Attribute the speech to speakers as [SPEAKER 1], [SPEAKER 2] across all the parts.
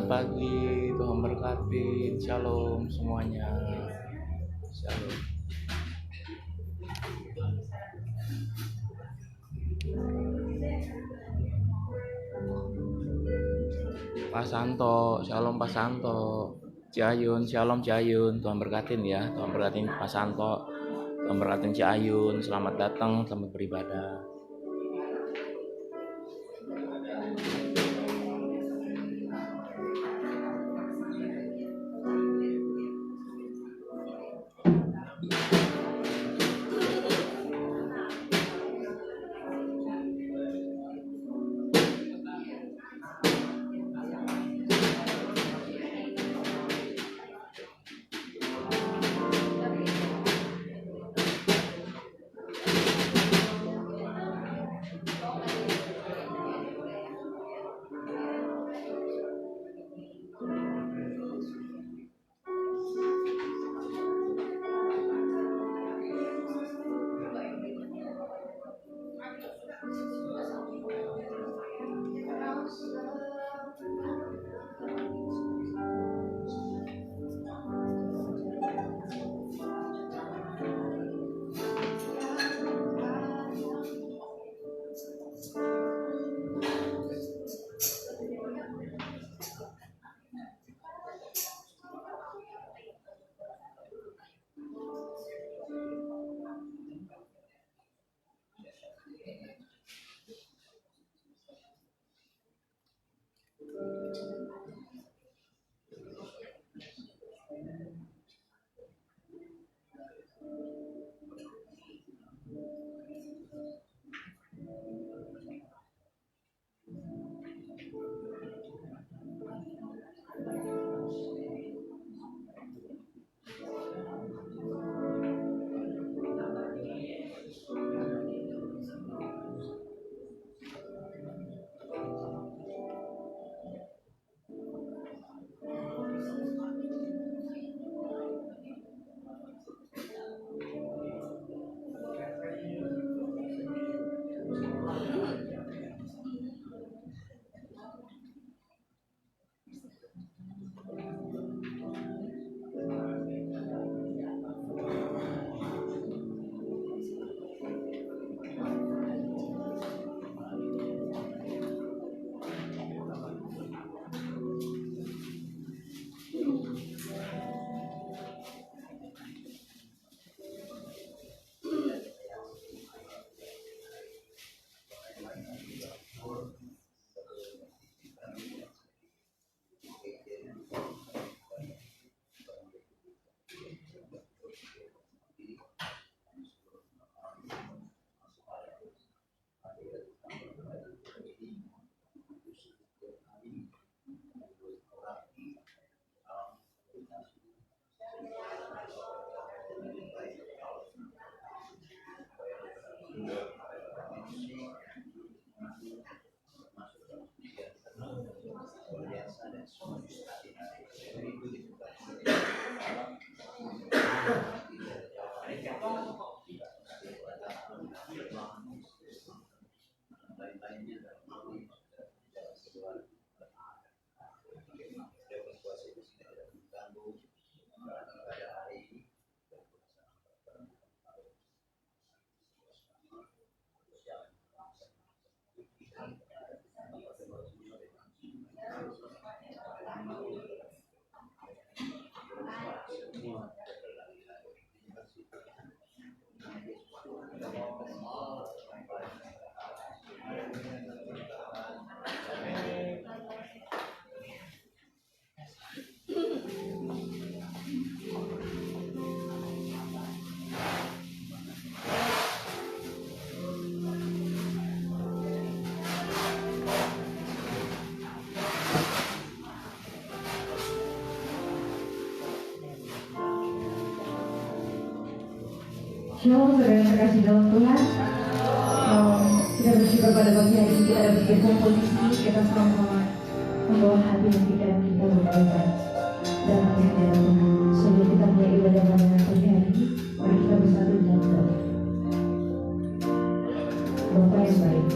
[SPEAKER 1] pagi, Tuhan berkati, shalom semuanya, shalom. Pak Santo, shalom Pak Santo, Ciayun, shalom Ciayun, Tuhan berkatin ya, Tuhan berkatin Pak Santo, Tuhan berkatin Ciayun, selamat datang, selamat beribadah.
[SPEAKER 2] Shalom saudara yang terkasih dalam Tuhan. Kita bersyukur pada pagi hari ini kita dapat berkumpul di sini. Kita sama-sama membawa hati dan pikiran kita berbaikan dalam hadirat Tuhan. Sehingga kita punya ibadah pada pagi hari ini. Mari kita bersatu dalam doa. Bapa yang baik,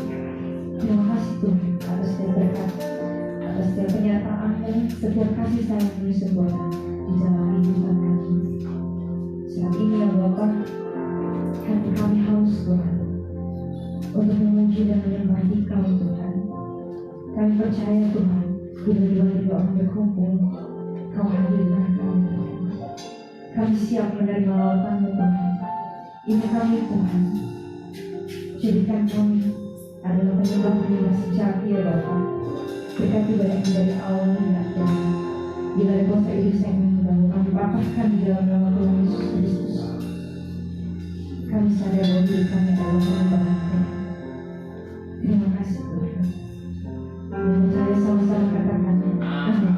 [SPEAKER 2] terima kasih Tuhan atas setiap berkat, atas setiap penyertaan-Mu, Kami siap menerima lautan-Mu Tuhan. Ini kami Tuhan. Jadikan kami adalah penyembah-penyembah sejati ya Bapa. Berkati banyak dari awal hingga akhir. Bila ada kuasa iblis yang mengganggu kami patahkan di dalam nama Tuhan Yesus Kristus. Kami sadar bahwa diri kami adalah pengembangan Tuhan. Terima kasih Tuhan. Dan saya sama-sama katakan amin.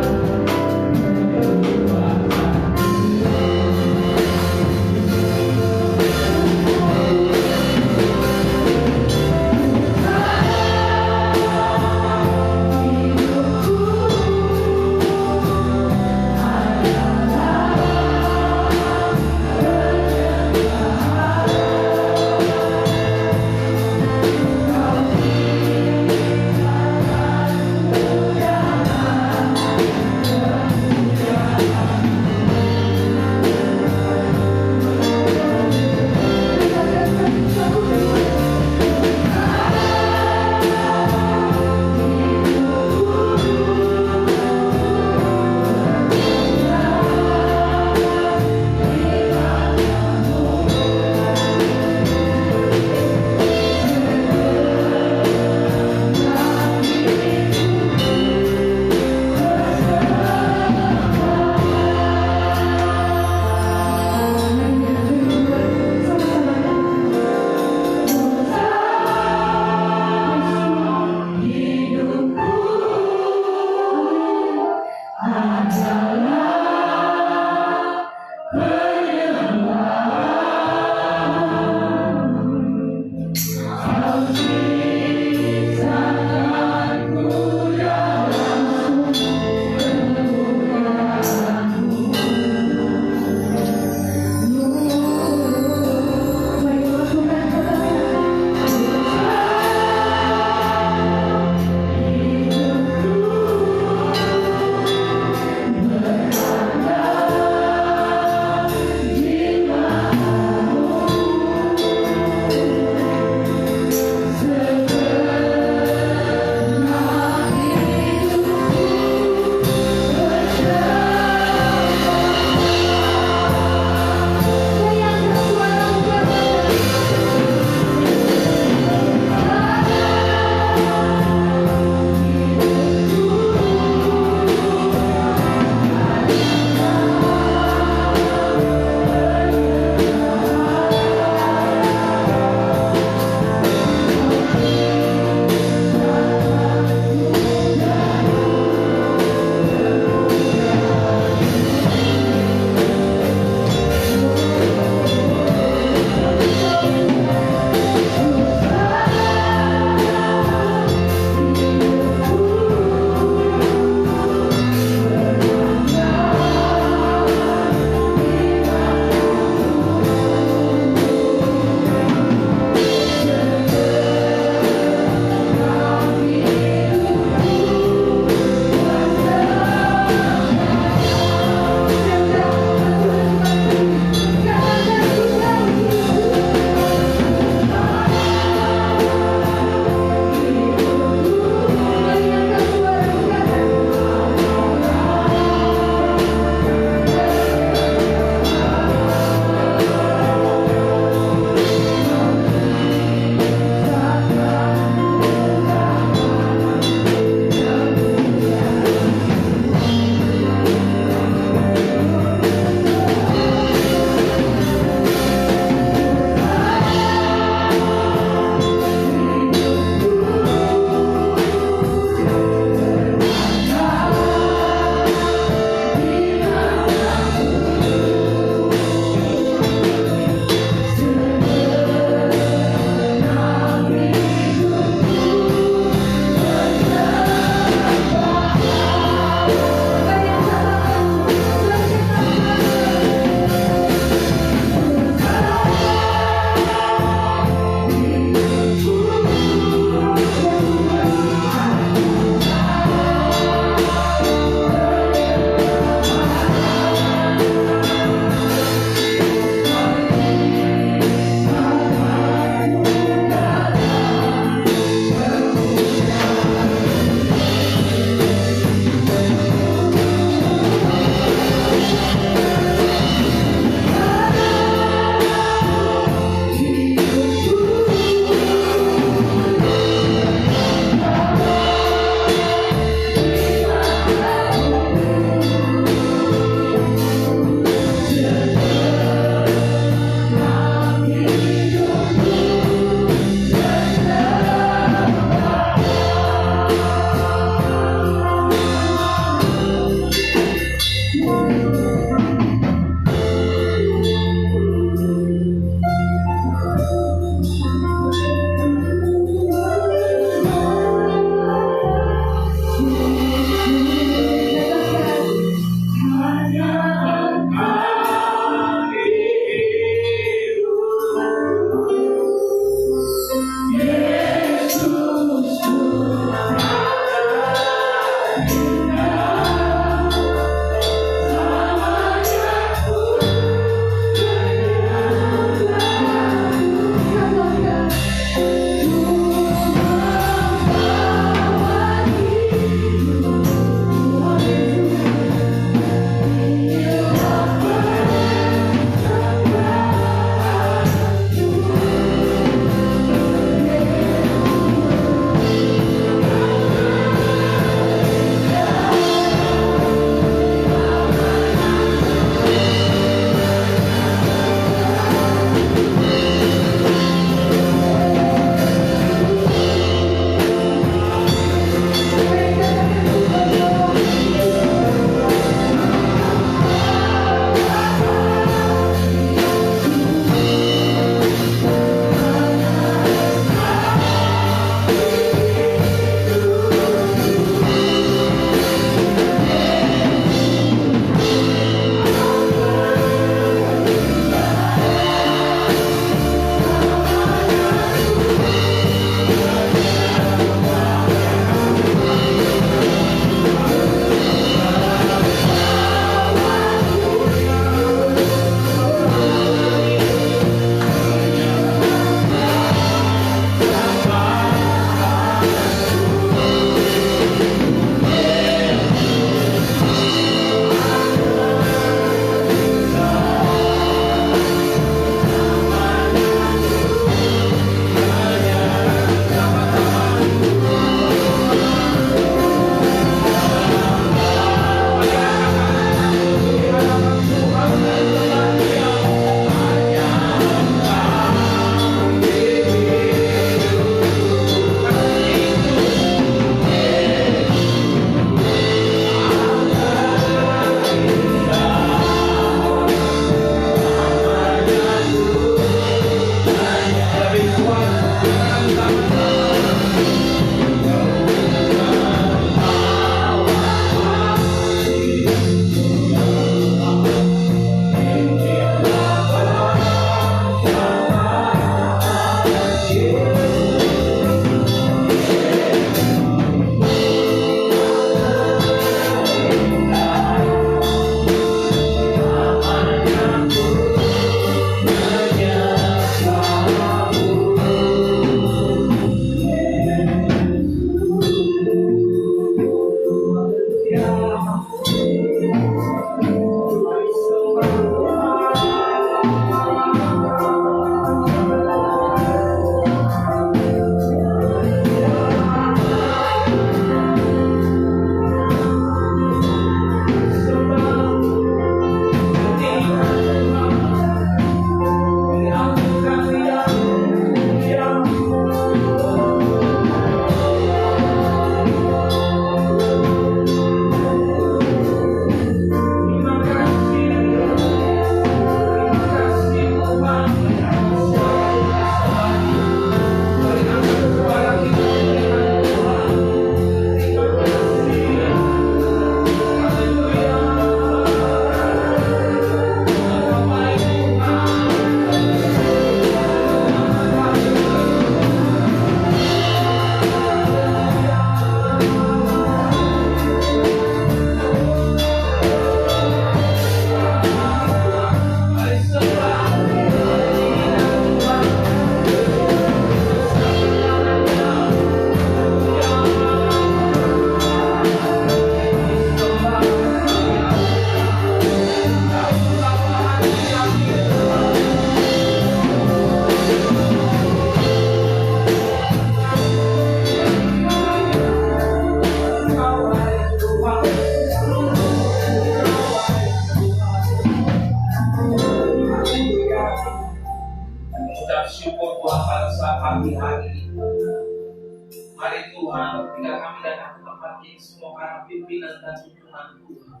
[SPEAKER 1] pimpinan dan tuntunan Tuhan.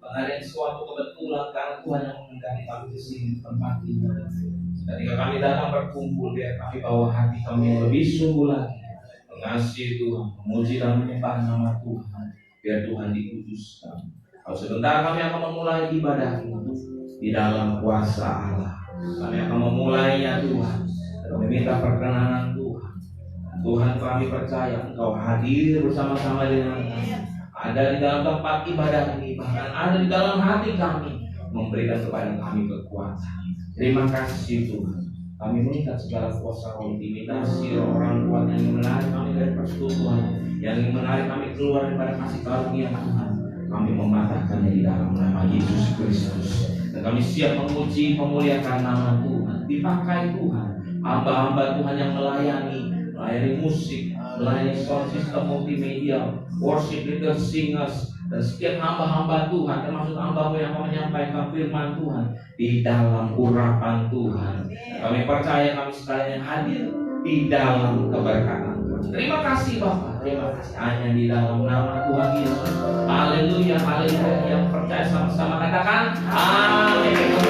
[SPEAKER 1] Ada yang suatu kebetulan karena Tuhan yang menghendaki kami di sini tempat ini. Ketika kami datang berkumpul, biar kami bawa hati kami yang lebih sungguh lagi mengasihi Tuhan, memuji dan menyembah nama Tuhan. Biar Tuhan dikuduskan. Kalau sebentar kami akan memulai ibadah ini di dalam kuasa Allah. Kami akan memulainya Tuhan. Kami minta perkenanan Tuhan. Tuhan, kami percaya Engkau hadir bersama-sama dengan kami. Ada di dalam tempat ibadah ini, bahkan ada di dalam hati kami, memberikan kepada kami kekuatan. Terima kasih Tuhan. Kami mengikat segala kuasa intimidasi orang kuat yang menarik kami dari persekutuan, yang menarik kami keluar daripada kasih karunia Tuhan. Kami mematahkannya di dalam nama Yesus Kristus. Dan kami siap memuji, memuliakan nama Tuhan. Dipakai Tuhan, hamba-hamba Tuhan yang melayani musik, melayani sound system multimedia, worship leader, singers, dan setiap hamba-hamba Tuhan, termasuk hamba-Mu yang mau menyampaikan firman Tuhan di dalam urapan Tuhan. Dan kami percaya kami sekalian hadir di dalam keberkatan Tuhan. Terima kasih Bapak, terima kasih hanya di dalam nama Tuhan Yesus. Haleluya, haleluya. Yang percaya sama-sama katakan amin.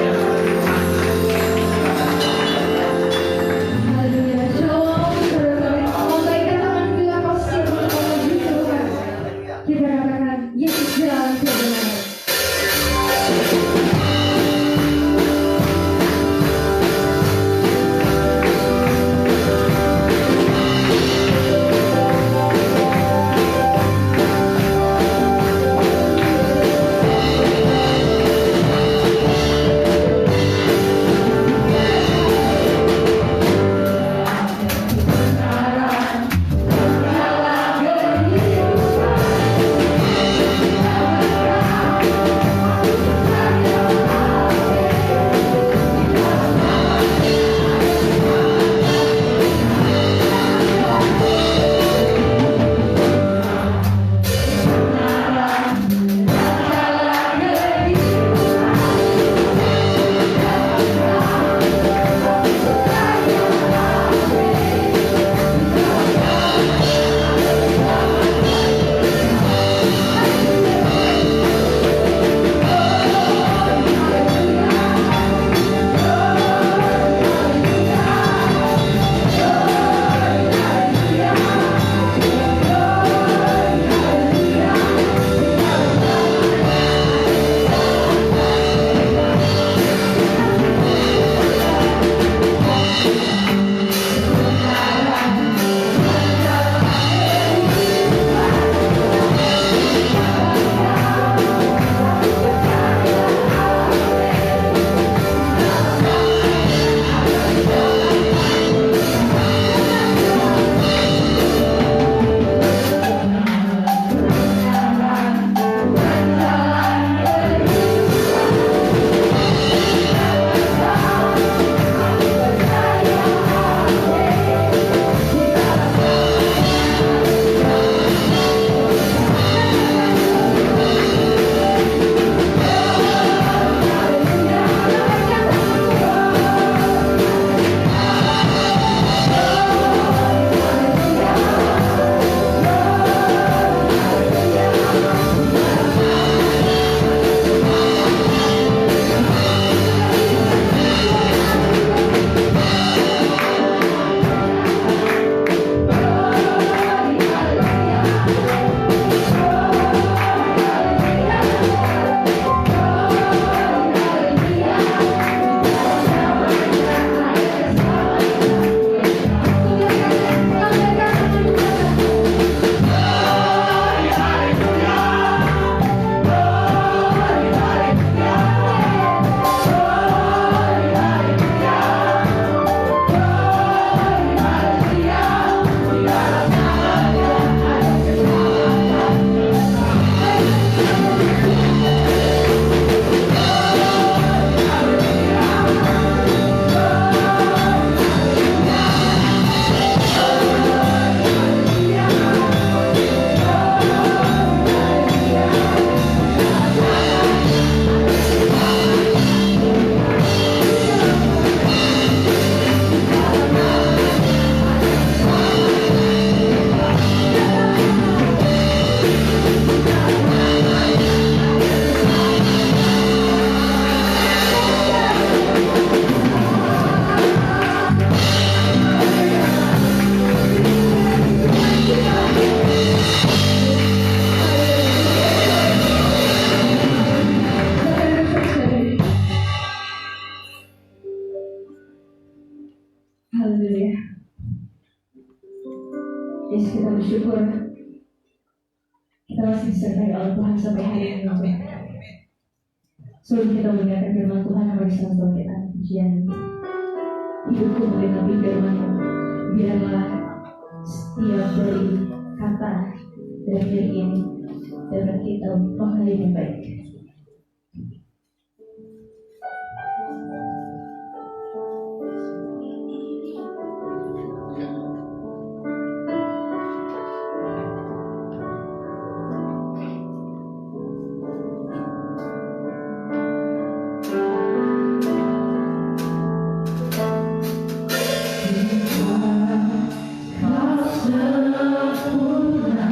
[SPEAKER 2] bersyukur kita masih disertai oleh Tuhan sampai hari ini. Selalu kita mengingatkan firman Tuhan yang bersama untuk kita. Pujian hidupku menggenapi firman-Mu. Biarlah setiap dari kata dan diri ini dapat kita mengenai yang baik.
[SPEAKER 3] Kau sempurna.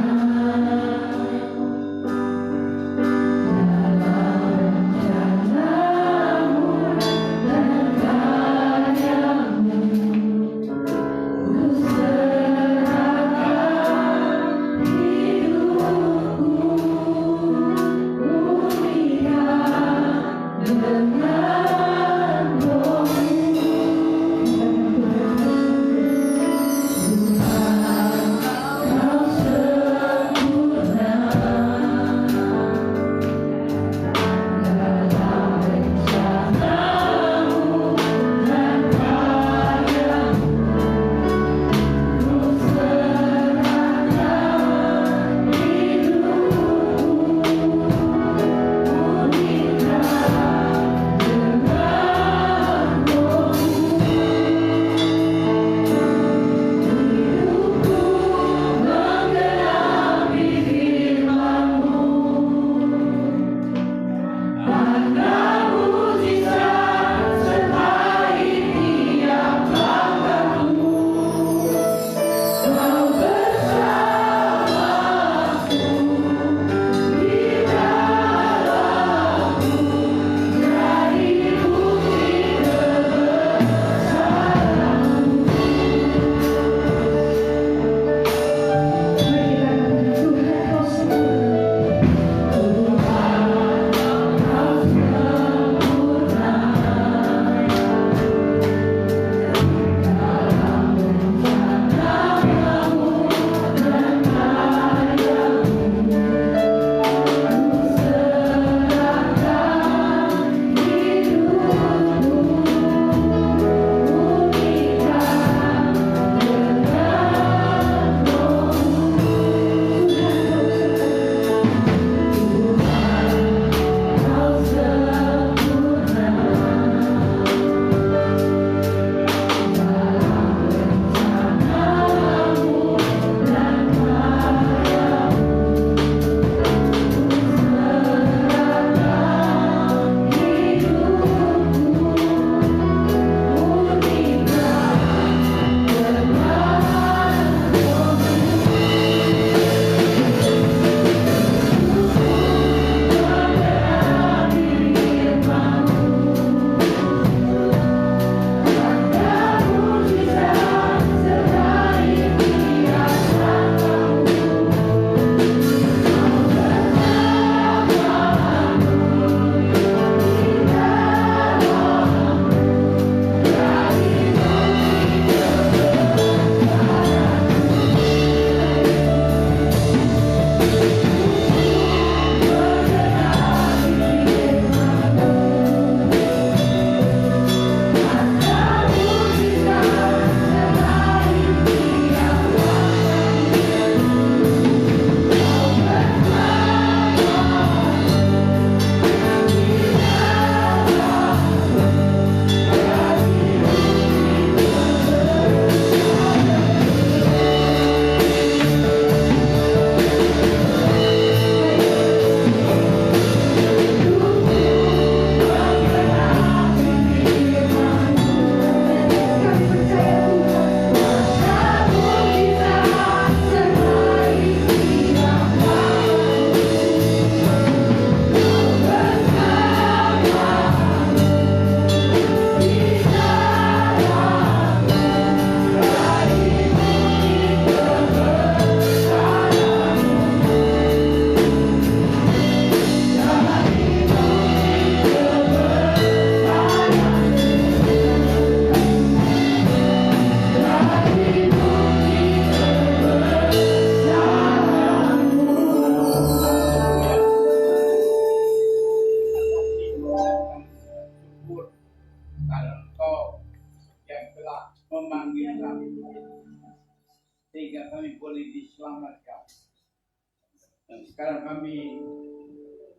[SPEAKER 3] Dan sekarang kami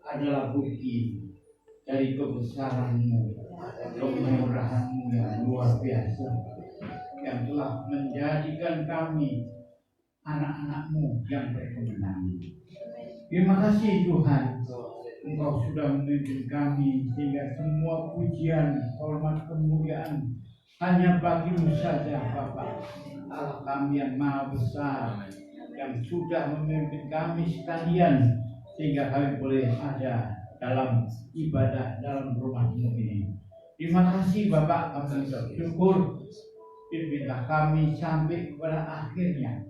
[SPEAKER 3] adalah bukti dari kebesaran-Mu, kemurahan-Mu yang luar biasa, yang telah menjadikan kami anak-anak-Mu yang berkemenangan. Terima kasih Tuhan, Engkau sudah memimpin kami sehingga semua pujian, hormat, kemuliaan hanya bagi-Mu saja, Bapa. Allah kami yang maha besar, yang sudah memimpin kami sekalian sehingga kami boleh ada dalam ibadah dalam rumah-Mu ini. Terima kasih Bapak, kami bersyukur pimpinlah kami sampai kepada akhirnya,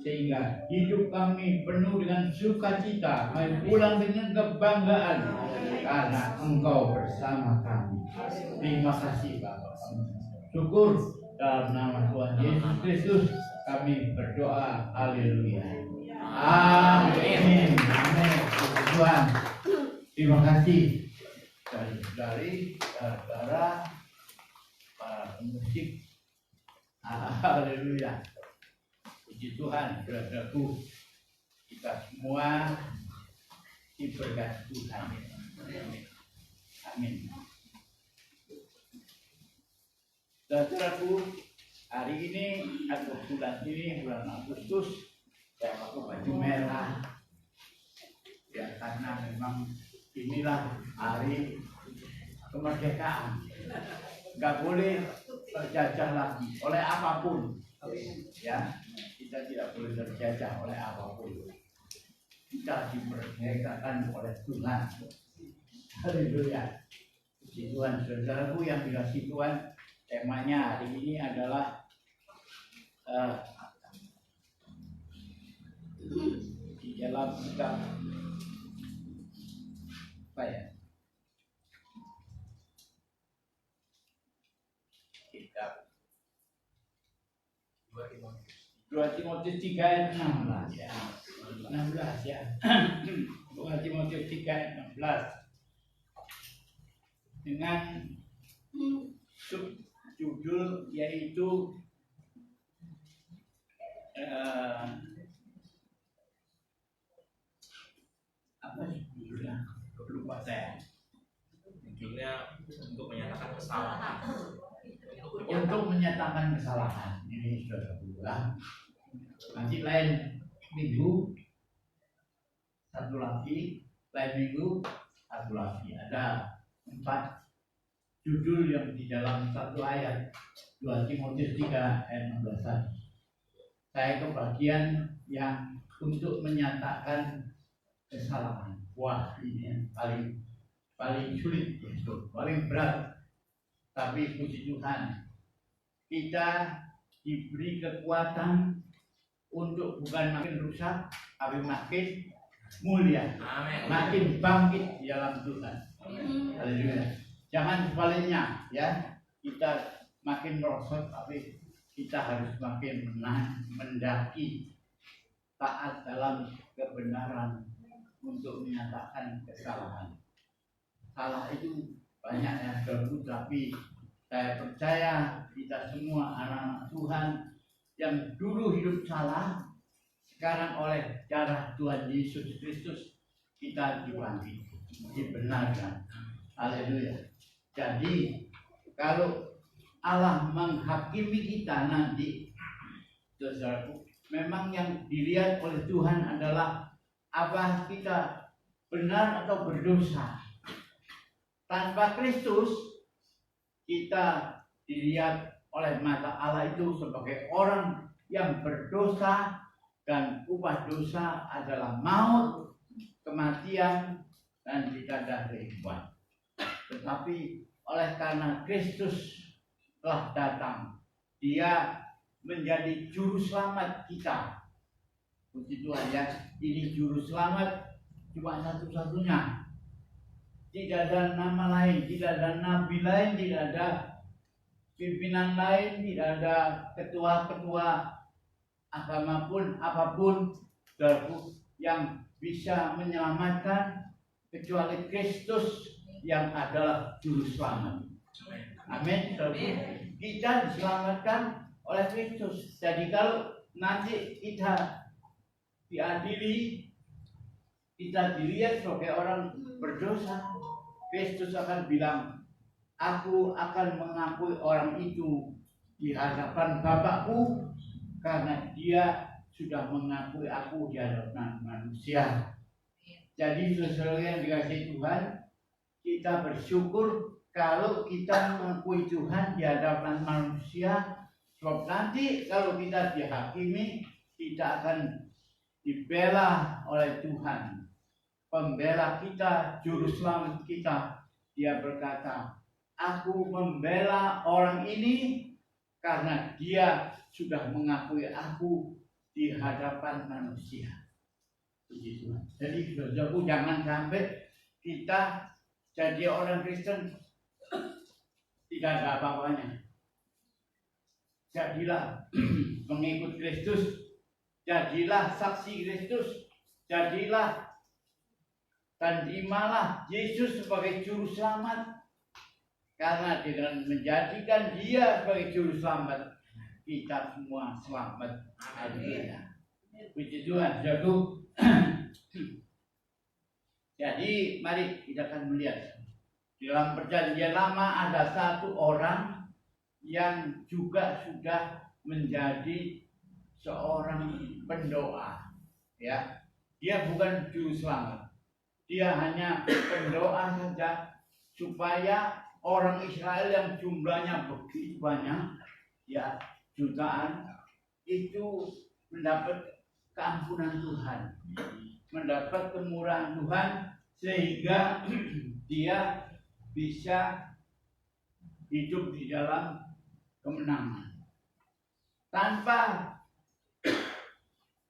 [SPEAKER 3] sehingga hidup kami penuh dengan sukacita, kami pulang dengan kebanggaan karena Engkau bersama kami. Terima kasih Bapak, syukur dalam nama Tuhan Yesus Kristus kami berdoa. Haleluya. Amin. Amin. Tuhan, terima kasih dari saudara para pemusik. Haleluya. Puji Tuhan, saudaraku, kita semua diberkati Tuhan. Amin. Saudaraku, hari ini atau bulan ini, bulan Agustus, saya pakai baju merah. Ya, karena memang inilah hari kemerdekaan. Nggak boleh terjajah lagi oleh apapun. Ya, kita tidak boleh terjajah oleh apapun. Kita dimerdekakan oleh Tuhan. Haleluya. Puji Tuhan, saudaraku yang dikasihi Tuhan. Temanya hari ini adalah di dalam kitab apa ya? Kitab 2 Timotius 3 ayat 16 ya. 16 ya. 2 Timotius 3 ayat 16 dengan subjudul yaitu apa sih judulnya? Lupa saya.
[SPEAKER 1] Judulnya untuk menyatakan kesalahan.
[SPEAKER 3] Untuk menyatakan kesalahan. Ini sudah bulan. Nanti lain minggu satu lagi, lain minggu satu lagi. Ada 4 judul yang di dalam satu ayat 2 Timotius 3 ayat 16 tadi. Saya kebagian yang untuk menyatakan kesalahan. Wah, ini yang paling sulit, paling berat. Tapi puji Tuhan, kita diberi kekuatan untuk bukan makin rusak, tapi makin mulia.
[SPEAKER 1] Amin.
[SPEAKER 3] Makin bangkit di dalam Tuhan. Haleluya. Jangan sebaliknya, ya. Kita makin merosot, tapi kita harus makin mendaki taat dalam kebenaran untuk menyatakan kesalahan. Salah itu banyak yang terlalu, tapi saya percaya kita semua anak-anak Tuhan yang dulu hidup salah, sekarang oleh darah Tuhan Yesus Kristus kita dibangkit, dibenarkan. Haleluya. Jadi kalau Allah menghakimi kita nanti, saudaraku, memang yang dilihat oleh Tuhan adalah apa kita benar atau berdosa. Tanpa Kristus kita dilihat oleh mata Allah itu sebagai orang yang berdosa, dan upah dosa adalah maut, kematian, dan tidak ada kehidupan. Tetapi oleh karena Kristus telah datang, Dia menjadi juru selamat kita. Puji Tuhan ya, ini juru selamat cuma satu-satunya. Tidak ada nama lain, tidak ada nabi lain, tidak ada pimpinan lain, tidak ada ketua-ketua agama pun apapun yang bisa menyelamatkan kecuali Kristus yang adalah juru selamat. Amin. Kita diselamatkan oleh Kristus. Jadi kalau nanti kita diadili kita dilihat sebagai orang berdosa, Kristus akan bilang, aku akan mengakui orang itu di hadapan Bapakku karena dia sudah mengakui aku di hadapan manusia. Jadi saudara yang dikasihi Tuhan, kita bersyukur kalau kita mengakui Tuhan di hadapan manusia, sebab nanti kalau kita dihakimi, kita akan dibela oleh Tuhan. Pembela kita, juru selamat kita, dia berkata, aku membela orang ini karena dia sudah mengakui aku di hadapan manusia. Puji Tuhan. Jadi saudaraku, jangan sampai kita jadi orang Kristen tidak ada apa-apanya. Jadilah pengikut Kristus, jadilah saksi Kristus, jadilah dan terimalah Yesus sebagai juru selamat. Karena dengan menjadikan dia sebagai juru selamat, kita semua selamat. Haleluya. Puji Tuhan. Jadi mari kita akan melihat dalam perjanjian lama ada satu orang yang juga sudah menjadi seorang pendoa. Ya, dia bukan juru selamat. Dia hanya pendoa saja supaya orang Israel yang jumlahnya begitu banyak, ya jutaan, itu mendapat keampunan Tuhan, mendapat kemurahan Tuhan, sehingga dia bisa hidup di dalam kemenangan. Tanpa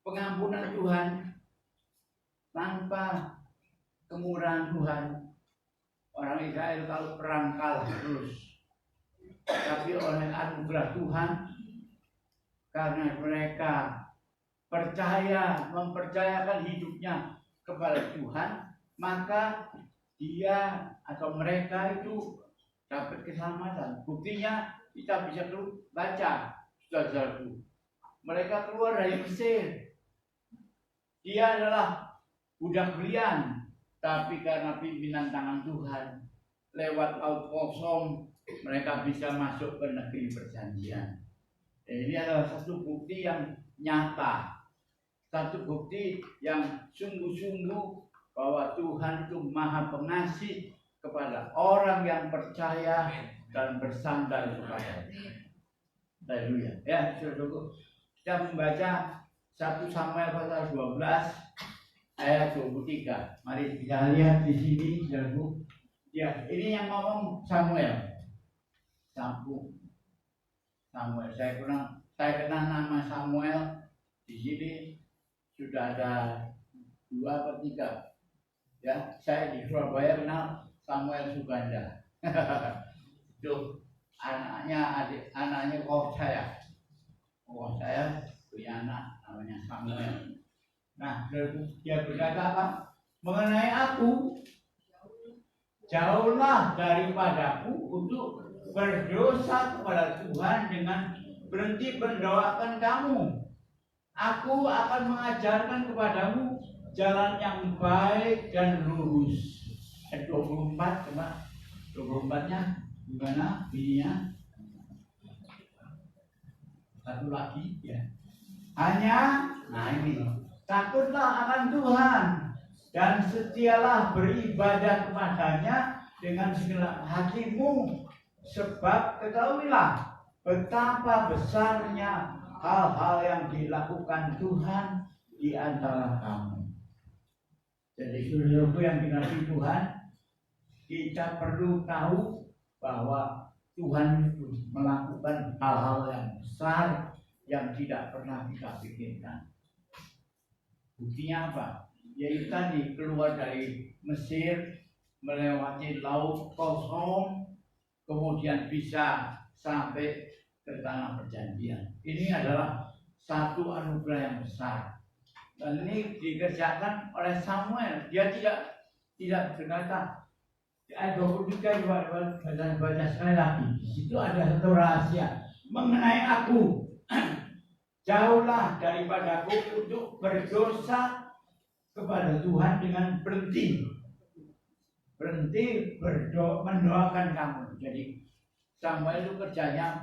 [SPEAKER 3] pengampunan Tuhan, tanpa kemurahan Tuhan, orang Israel kalau perang kalah terus. Tapi oleh anugerah Tuhan, karena mereka mempercayakan hidupnya kepada Tuhan, maka dia atau mereka itu dapat keselamatan. Buktinya kita bisa baca, saudara-saudaraku. Mereka keluar dari Mesir. Dia adalah budak belian, tapi karena pimpinan tangan Tuhan, lewat laut kosong, mereka bisa masuk ke negeri perjanjian. Ini adalah satu bukti yang nyata, satu bukti yang sungguh-sungguh bahwa Tuhan itu Maha Pengasih kepada orang yang percaya dan bersandar kepada-Nya. Haleluya. Ya, saudaraku, kita membaca 1 Samuel pasal 12 ayat 23. Mari kita lihat di sini, saudaraku. Ya, ini yang ngomong Samuel. Samuel. Saya kenal nama Samuel di sini sudah ada 2 atau 3. Ya, saya di Surabaya kenal Samuel Suganda. Itu anaknya kok saya. Saya punya anak namanya Samuel. Nah, dia berkata apa? Mengenai aku, jauhlah daripadaku untuk berdosa kepada Tuhan dengan berhenti mendoakan kamu. Aku akan mengajarkan kepadamu jalan yang baik dan lurus. 24, coba 24-nya gimana bunyinya? Satu lagi ya. Hanya, nah ini, takutlah akan Tuhan dan setialah beribadah kepadanya dengan segala hatimu, sebab ketahuilah betapa besarnya hal-hal yang dilakukan Tuhan di antara kamu. Jadi saudaraku yang dikasihi Tuhan, kita perlu tahu bahwa Tuhan itu melakukan hal-hal yang besar yang tidak pernah kita pikirkan. Buktinya apa? Yaitu tadi keluar dari Mesir, melewati laut kosong, kemudian bisa sampai ke tanah perjanjian. Ini adalah satu anugerah yang besar. Dan ini dikerjakan oleh Samuel. Dia tidak berkata, ayat 23 baca sekali lagi. Di situ ada satu rahasia mengenai aku. Jauhlah daripadaku untuk berdosa kepada Tuhan dengan berhenti mendoakan kamu. Jadi Samuel itu kerjanya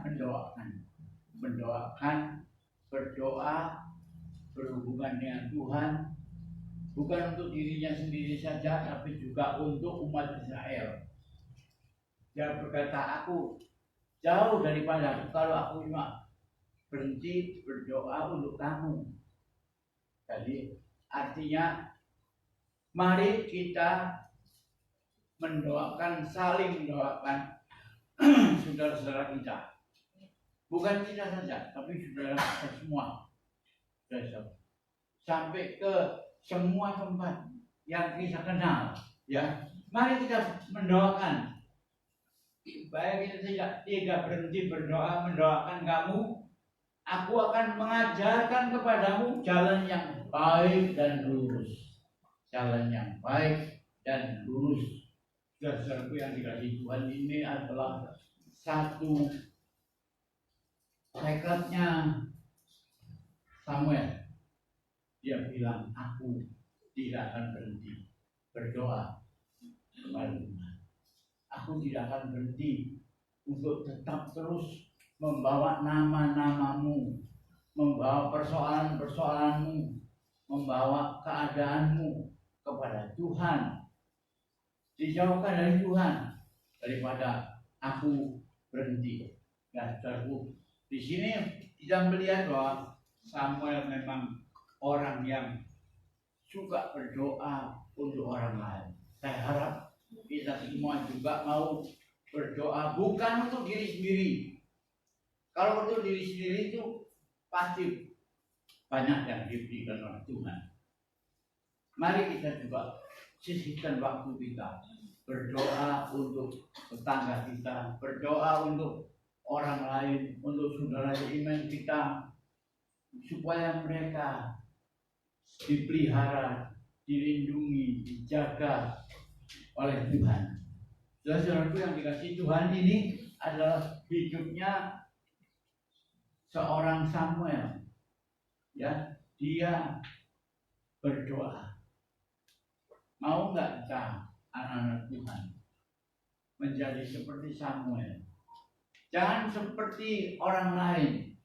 [SPEAKER 3] mendoakan, berdoa, berhubungan dengan Tuhan, bukan untuk dirinya sendiri saja, tapi juga untuk umat Israel. Dia berkata, aku jauh daripada kalau aku cuma berhenti berdoa untuk kamu. Jadi artinya mari kita mendoakan, saling mendoakan saudara-saudara kita. Bukan kita saja, tapi saudara kita semua. Sampai ke semua tempat yang kita kenal, ya. Mari kita mendoakan supaya kita tidak berhenti berdoa, mendoakan kamu. Aku akan mengajarkan kepadamu jalan yang baik dan lurus. Jalan yang baik dan lurus. Saudaraku yang dikasihi Tuhan, ini adalah satu tekadnya Samuel. Dia bilang, aku tidak akan berhenti berdoa kepada Tuhan. Aku tidak akan berhenti untuk tetap terus membawa nama-namamu, membawa persoalan-persoalanmu, membawa keadaanmu kepada Tuhan. Dijauhkan dari Tuhan daripada aku berhenti. Dan saudaraku, di sini kita melihat bahwa Samuel memang orang yang suka berdoa untuk orang lain. Saya harap kita semua juga mau berdoa bukan untuk diri sendiri. Kalau untuk diri sendiri itu pasti banyak yang diberikan oleh Tuhan. Mari kita juga sisihkan waktu kita berdoa untuk tetangga kita, berdoa untuk orang lain, untuk saudara iman kita, supaya mereka dipelihara, dilindungi, dijaga oleh Tuhan. Saudaraku yang dikasihi Tuhan, ini adalah hidupnya seorang Samuel. Ya, dia berdoa. Mau nggak kita anak-anak Tuhan menjadi seperti Samuel? Jangan seperti orang lain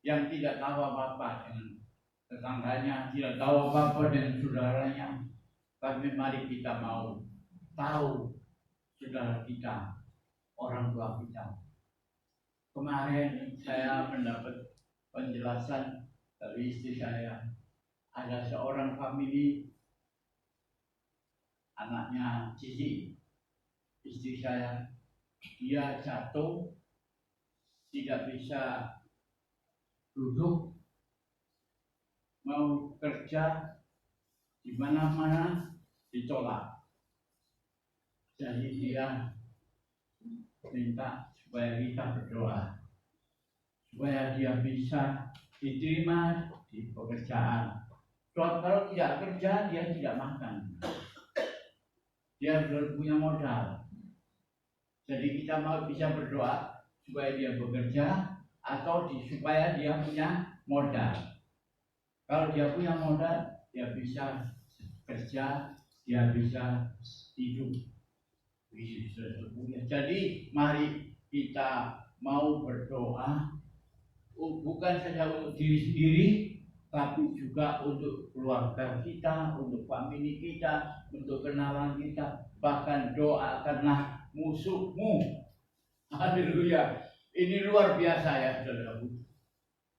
[SPEAKER 3] yang tidak tahu apa-apa dengan tetangganya, tidak tahu apa-apa dengan saudaranya. Tapi mari kita mau tahu saudara kita, orang tua kita. Kemarin saya mendapat penjelasan dari istri saya. Ada seorang famili, anaknya Cici, istri saya, dia jatuh, tidak bisa duduk, mau kerja di mana-mana ditolak. Jadi dia minta supaya kita berdoa, supaya dia bisa diterima di pekerjaan. Kalau tidak kerja, dia tidak makan. Dia belum punya modal. Jadi kita mau bisa berdoa supaya dia bekerja atau supaya dia punya modal. Kalau dia punya modal, dia bisa kerja, dia bisa hidup. Jadi mari kita mau berdoa bukan saja untuk diri sendiri, tapi juga untuk keluarga kita, untuk famili kita, untuk kenalan kita. Bahkan doakanlah musuhmu. Haleluya. Ini luar biasa ya saudaraku.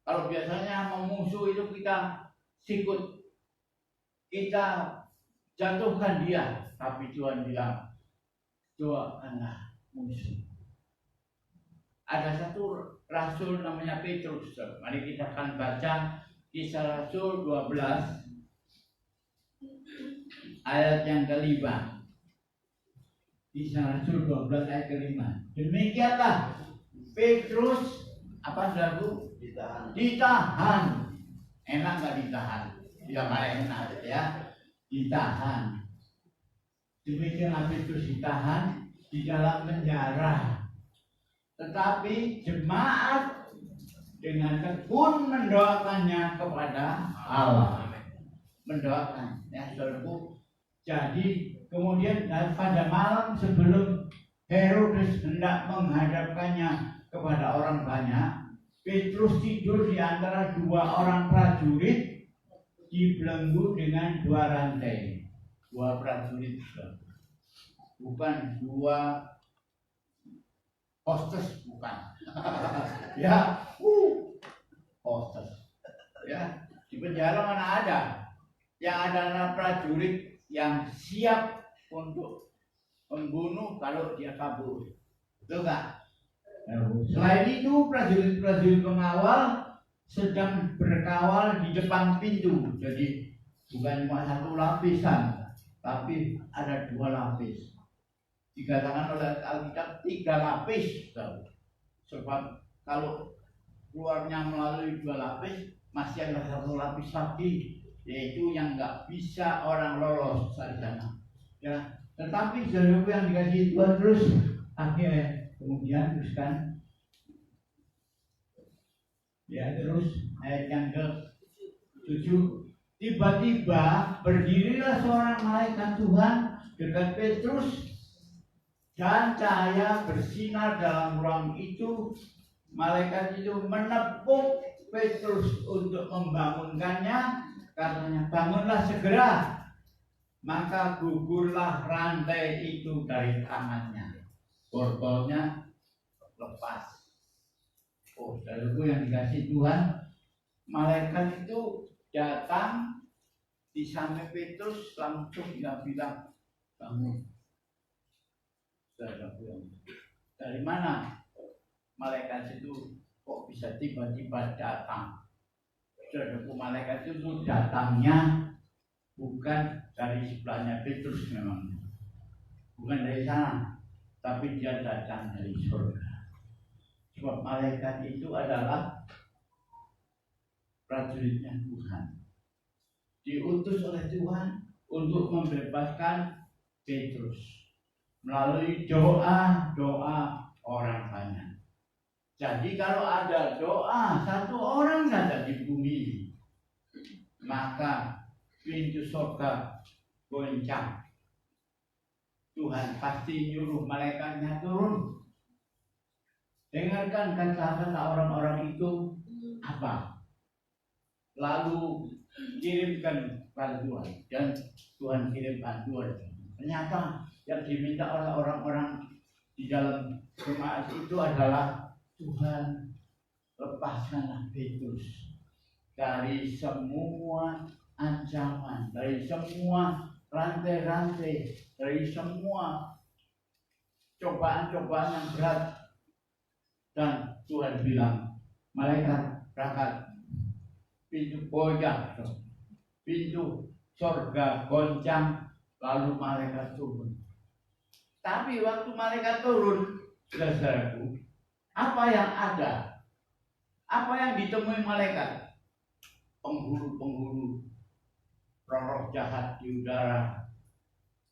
[SPEAKER 3] Kalau biasanya memusuh itu kita sikut, kita jatuhkan dia. Tapi Tuhan bilang, doakanlah musuh. Ada satu rasul namanya Petrus. Mari kita akan baca Kisah Rasul 12 ayat yang kelima. Kisah Rasul 12 ayat kelima. Demikianlah Petrus apa saudaraku? Ditahan. Enak nggak ditahan? Ya nggak enak ya. Ditahan. Demikianlah Petrus ditahan di dalam penjara. Tetapi jemaat dengan tekun mendoakannya kepada Allah. mendoakan, ya saudaraku. Jadi kemudian pada malam sebelum Herodes hendak menghadapkannya kepada orang banyak, Petrus tidur di antara dua orang prajurit, dibelenggu dengan dua rantai. Dua prajurit, bukan dua hostess, bukan. Ya, hostess. Ya, di penjara mana ada? Yang ada anak prajurit yang siap untuk membunuh kalau dia kabur. Betul nggak? Selain itu, prajurit-prajurit pengawal sedang berkawal di depan pintu. Jadi bukan cuma satu lapisan, tapi ada dua lapis. Dikatakan oleh Alkitab 3 lapis. Sebab kalau keluarnya melalui 2 lapis, masih ada satu lapis lagi, yaitu yang nggak bisa orang lolos dari sana. Ya, tetapi saudaraku yang dikasih Tuhan, terus akhirnya kemudian teruskan. Ya, terus ayat yang ke-7, tiba-tiba berdirilah seorang malaikat Tuhan dekat Petrus, dan cahaya bersinar dalam ruang itu. Malaikat itu menepuk Petrus untuk membangunkannya, katanya, bangunlah segera. Maka gugurlah rantai itu dari tangannya, borgolnya lepas. Oh, saudaraku yang dikasih Tuhan, malaikat itu datang di samping Petrus, langsung dia bilang, bangun. Saudaraku, dari mana malaikat itu kok bisa tiba-tiba datang? Saudaraku, malaikat itu datangnya bukan dari sebelahnya Petrus, memang bukan dari sana, tapi dia datang dari surga. Sebab malaikat itu adalah prajuritnya Tuhan, diutus oleh Tuhan untuk membebaskan Petrus melalui doa orang banyak. Jadi kalau ada doa satu orang saja di bumi, maka pintu surga goncang. Tuhan pasti nyuruh malaikatnya turun. Dengarkan kata-kata orang-orang itu apa? Lalu kirimkan bantuan, dan Tuhan kirim bantuan. Ternyata yang diminta oleh orang-orang di dalam jemaat itu adalah, Tuhan, lepaskanlah Petrus dari semua ancaman, dari semua rantai-rantai, dari semua cobaan-cobaan yang berat. Dan Tuhan bilang, malaikat berangkat, pintu goncang, pintu surga goncang, lalu malaikat turun. Tapi waktu malaikat turun, saudaraku, apa yang ada? Apa yang ditemui malaikat? Penghulu-penghulu, roh-roh jahat di udara,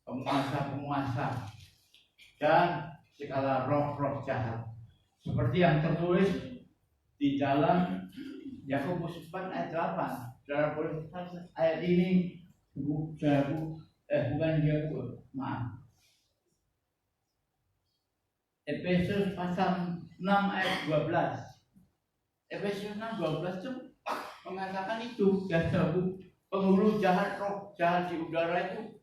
[SPEAKER 3] penguasa-penguasa, dan segala roh-roh jahat. Seperti yang tertulis di dalam Yakobus 4 ayat 8. Saudara boleh ayat ini, bukan Yakobus, maaf. Efesus pasal 6 ayat 12. Efesus 6:12 itu mengatakan itu, ya saudara, penghulu jahat, roh jahat di udara itu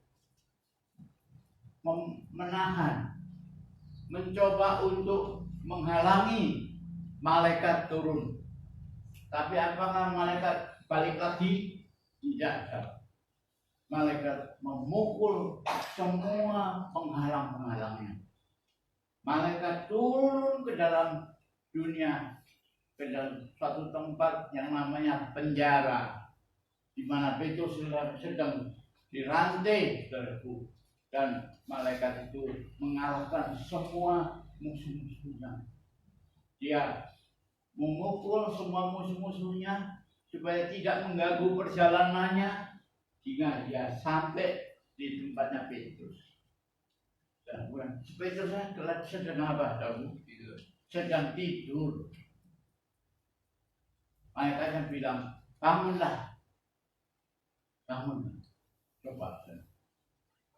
[SPEAKER 3] menahan, mencoba untuk menghalangi malaikat turun. Tapi apakah malaikat balik lagi? Tidak. Malaikat memukul semua penghalang-penghalangnya. Malaikat turun ke dalam dunia, ke dalam suatu tempat yang namanya penjara, di mana Petrus sedang dirantai, saudaraku. Dan malaikat itu mengalahkan semua musuh-musuhnya. Dia memukul semua musuh-musuhnya supaya tidak mengganggu perjalanannya, hingga dia sampai di tempatnya Petrus. Dan Petrus sedang apa? Sedang tidur. Malaikatnya bilang, bangunlah, bangun. Coba.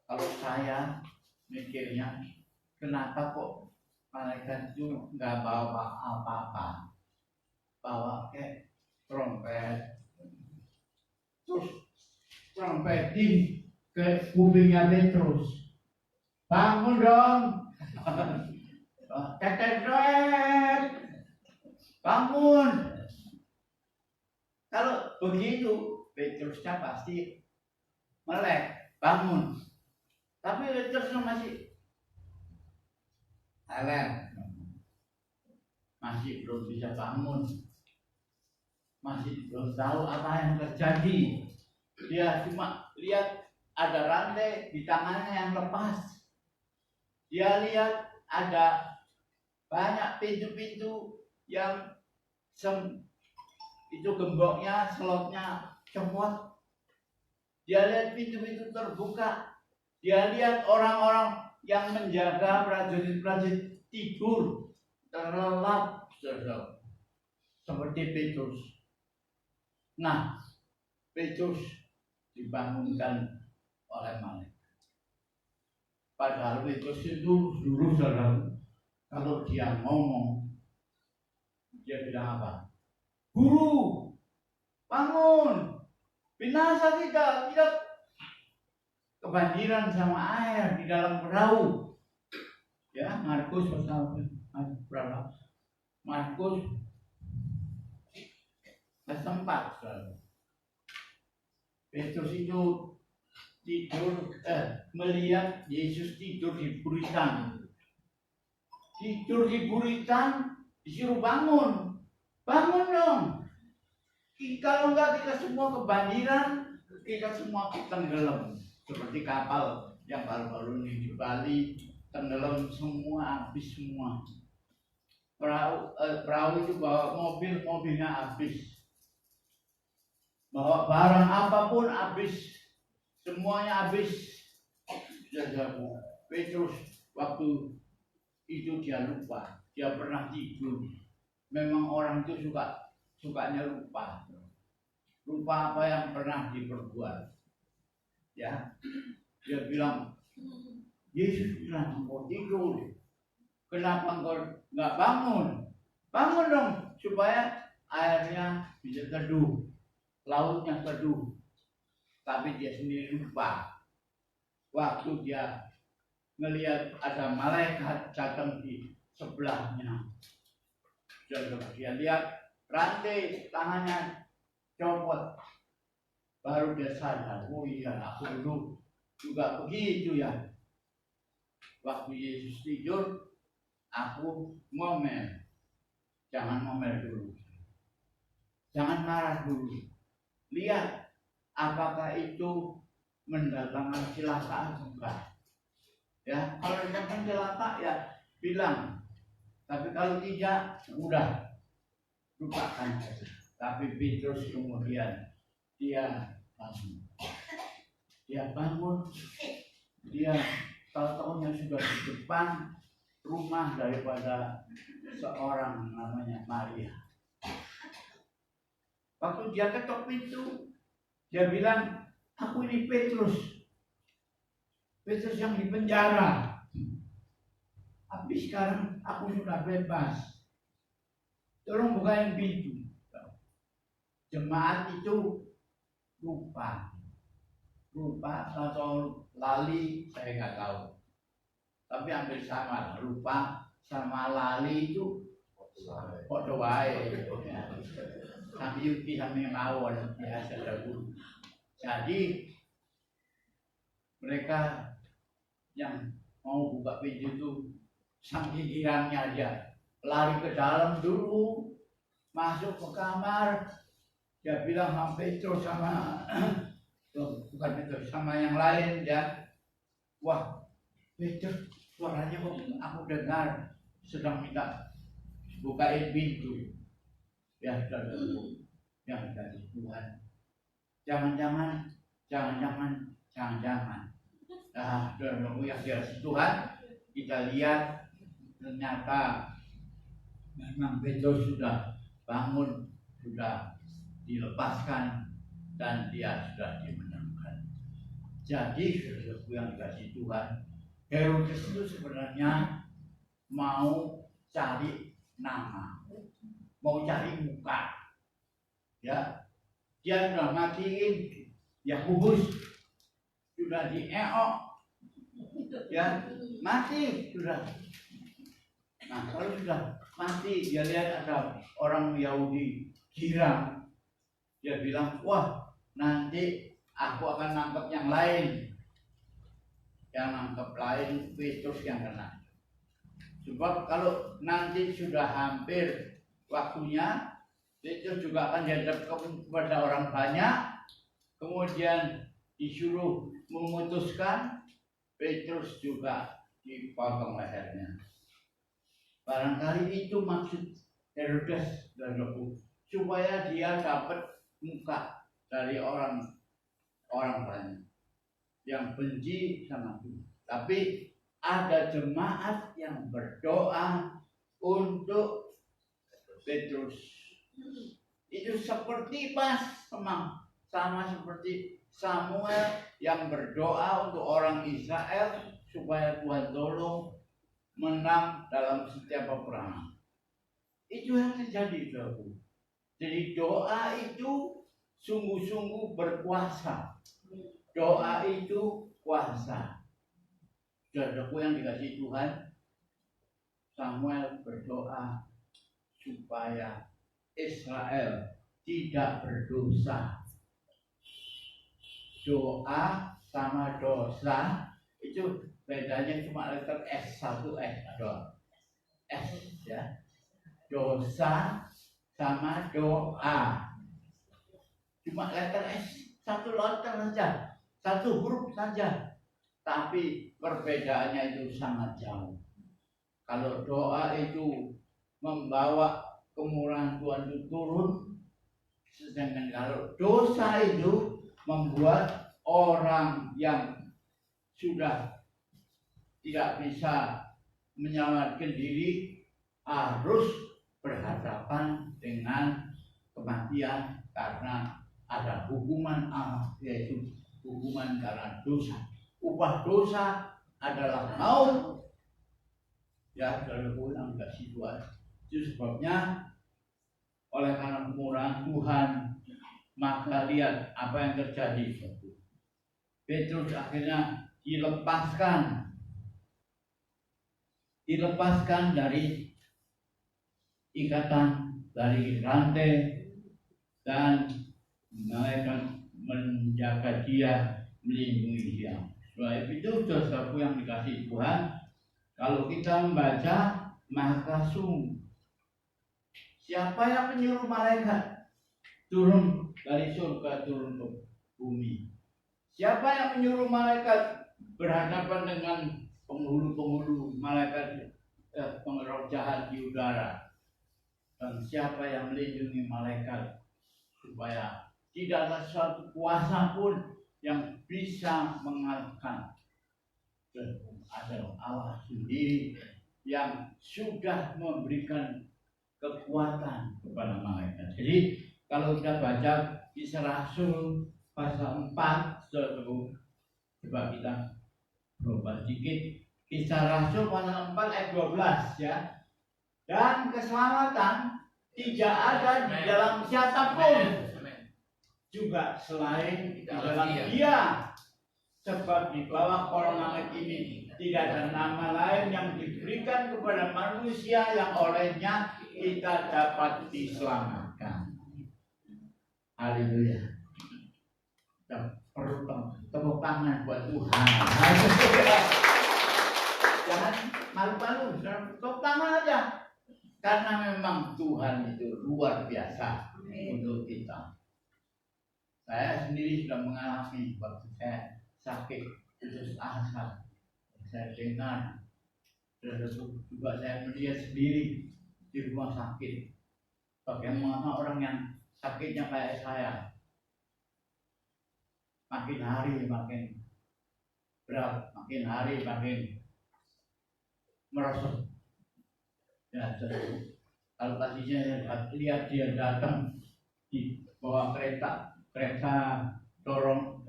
[SPEAKER 3] Kalau saya mikirnya, kenapa kok malaikat itu nggak bawa apa-apa, bawa kayak trompet, terus trompetin ke kupingnya Petrus, bangun dong, tetet, bangun. Kalau begitu Petrusnya pasti melek, bangun. Tapi Petrusnya masih alert, masih belum bisa bangun, masih belum tahu apa yang terjadi. Dia cuma lihat ada rantai di tangannya yang lepas. Dia lihat ada banyak pintu-pintu yang itu gemboknya, slotnya copot. Dia lihat pintu-pintu terbuka. Dia lihat orang-orang yang menjaga prajurit-prajurit tidur, terlelap, seperti Petrus. Nah, Petrus dibangunkan oleh malaikat. Padahal Petrus itu dulu kalau dia ngomong, dia bilang apa? Guru, bangun, binasa kita kebanjiran sama air di dalam perahu. Ya, Markus pasal berapa? Markus pasal 4. Petrus itu tidur, melihat Yesus tidur di buritan. Tidur di buritan, disuruh bangun. Bangun dong. Kalau enggak kita semua kebanjiran, kita semua tenggelam. Seperti kapal yang baru-baru ini di Bali, tenggelam semua, habis semua. Perahu itu bawa mobil, mobilnya habis. Bawa barang apapun habis, semuanya habis. Petrus waktu itu dia lupa, dia pernah tidur. Memang orang itu sukanya lupa apa yang pernah diperbuat. Ya, dia bilang, Yesus bilang, engkau tidur, kenapa engkau nggak bangun? Bangun dong, supaya airnya bisa teduh, lautnya teduh. Tapi dia sendiri lupa. Waktu dia melihat ada malaikat datang di sebelahnya, dia lihat rantai tangannya copot. Baru dia sadar, oh iya, aku dulu juga begitu ya. Waktu Yesus tidur, aku ngomel. Jangan ngomel dulu. Jangan marah dulu. Lihat, apakah itu mendatangkan celaka atau enggak. Ya, kalau mendatangkan celaka ya bilang. Tapi kalau tidak, udah lupakan. Tapi Petrus kemudian dia bangun, dia tahu-tahunya sudah di depan rumah daripada seorang namanya Maria. Waktu dia ketok pintu, dia bilang, aku ini Petrus yang di penjara. Tapi sekarang aku sudah bebas. Tolong bukain pintu. Jemaat itu lupa atau lali, saya nggak tahu. Tapi hampir sama, lupa sama lali itu podo wae. Sampai yuki sampai mawon ya saudaraku. Jadi mereka yang mau buka pintu itu saking girangnya aja lari ke dalam dulu, masuk ke kamar. Dia bilang sampai itu sama bukan itu sama yang lain ya. Wah, itu suaranya kok aku dengar sedang minta bukain pintu. Ya saudaraku, yang dari Tuhan. Jangan-jangan. Nah, saudaraku yang dikasihi Tuhan, kita lihat ternyata memang Petrus sudah bangun, sudah dilepaskan dan dia sudah dimenangkan. Jadi sesuatu yang dikasih Tuhan, Herodes itu sebenarnya mau cari nama, mau cari muka. Ya, dia sudah matiin Yakubus, sudah dieok, ya mati sudah. Nah kalau sudah mati, dia lihat ada orang Yahudi girang, dia bilang, wah nanti aku akan nangkep yang lain. Yang nangkep lain Petrus yang kena. Sebab kalau nanti sudah hampir waktunya, Petrus juga akan dihadapkan kepada orang banyak, kemudian disuruh memutuskan, Petrus juga dipotong lehernya. Barangkali itu maksud Herodes dan Lebu, supaya dia dapat muka dari orang banyak yang benci sama Tuhan. Tapi ada jemaat yang berdoa untuk Petrus. Itu seperti sama seperti Samuel yang berdoa untuk orang Israel supaya Tuhan tolong menang dalam setiap peperangan. Itu yang terjadi, Saudara. Jadi doa itu sungguh-sungguh berkuasa. Doa itu kuasa. Saudaraku yang dikasihi Tuhan, Samuel berdoa supaya Israel tidak berdosa. Doa sama dosa itu bedanya cuma letter S, satu S, ada S ya. Dosa sama doa cuma letter S, satu letter saja, satu huruf saja, tapi perbedaannya itu sangat jauh. Kalau doa itu membawa kemurahan Tuhan itu turun, sedangkan kalau dosa itu membuat orang yang sudah tidak bisa menyelamatkan diri harus berhadapan dengan kematian karena ada hukuman Allah, yaitu hukuman karena dosa. Upah dosa adalah maut. Ya, kalau pulang ke situasi. Itu sebabnya oleh karena kemurahan Tuhan, maka lihat apa yang terjadi. Petrus akhirnya dilepaskan dari ikatan, dari rantai, dan mereka menjaga dia, melindungi dia. Sebab itu saudaraku yang dikasihi Tuhan, kalau kita membaca, maka sungguh siapa yang menyuruh malaikat turun dari surga turun ke bumi? Siapa yang menyuruh malaikat berhadapan dengan penghulu-penghulu malaikat pengeroh jahat di udara? Dan siapa yang melindungi malaikat supaya tidak ada suatu kuasa pun yang bisa mengalahkan? Adalah Allah sendiri yang sudah memberikan kekuatan kepada malaikat. Jadi kalau kita baca Kisah Rasul pasal 4, saudaraku, coba kita berubah sedikit. Kisah Rasul pasal 4 ayat 12 ya. Dan keselamatan tidak ada di dalam siapapun juga selain di dalam Dia. Sebab di bawah kolong langit ini tidak ada nama lain yang diberikan kepada manusia yang olehnya kita dapat diselamatkan. Haleluya. Perlu tepuk tangan buat Tuhan. Jangan malu-malu, tepuk tangan aja. Karena memang Tuhan itu luar biasa untuk kita. Saya sendiri sudah mengalami waktu saya sakit putus asa. Saya dengar, juga saya melihat sendiri di rumah sakit. Bagaimana orang yang sakitnya kayak saya, makin hari makin berat, makin hari makin merosot. Ya, kalau tadinya lihat dia datang di bawah kereta dorong,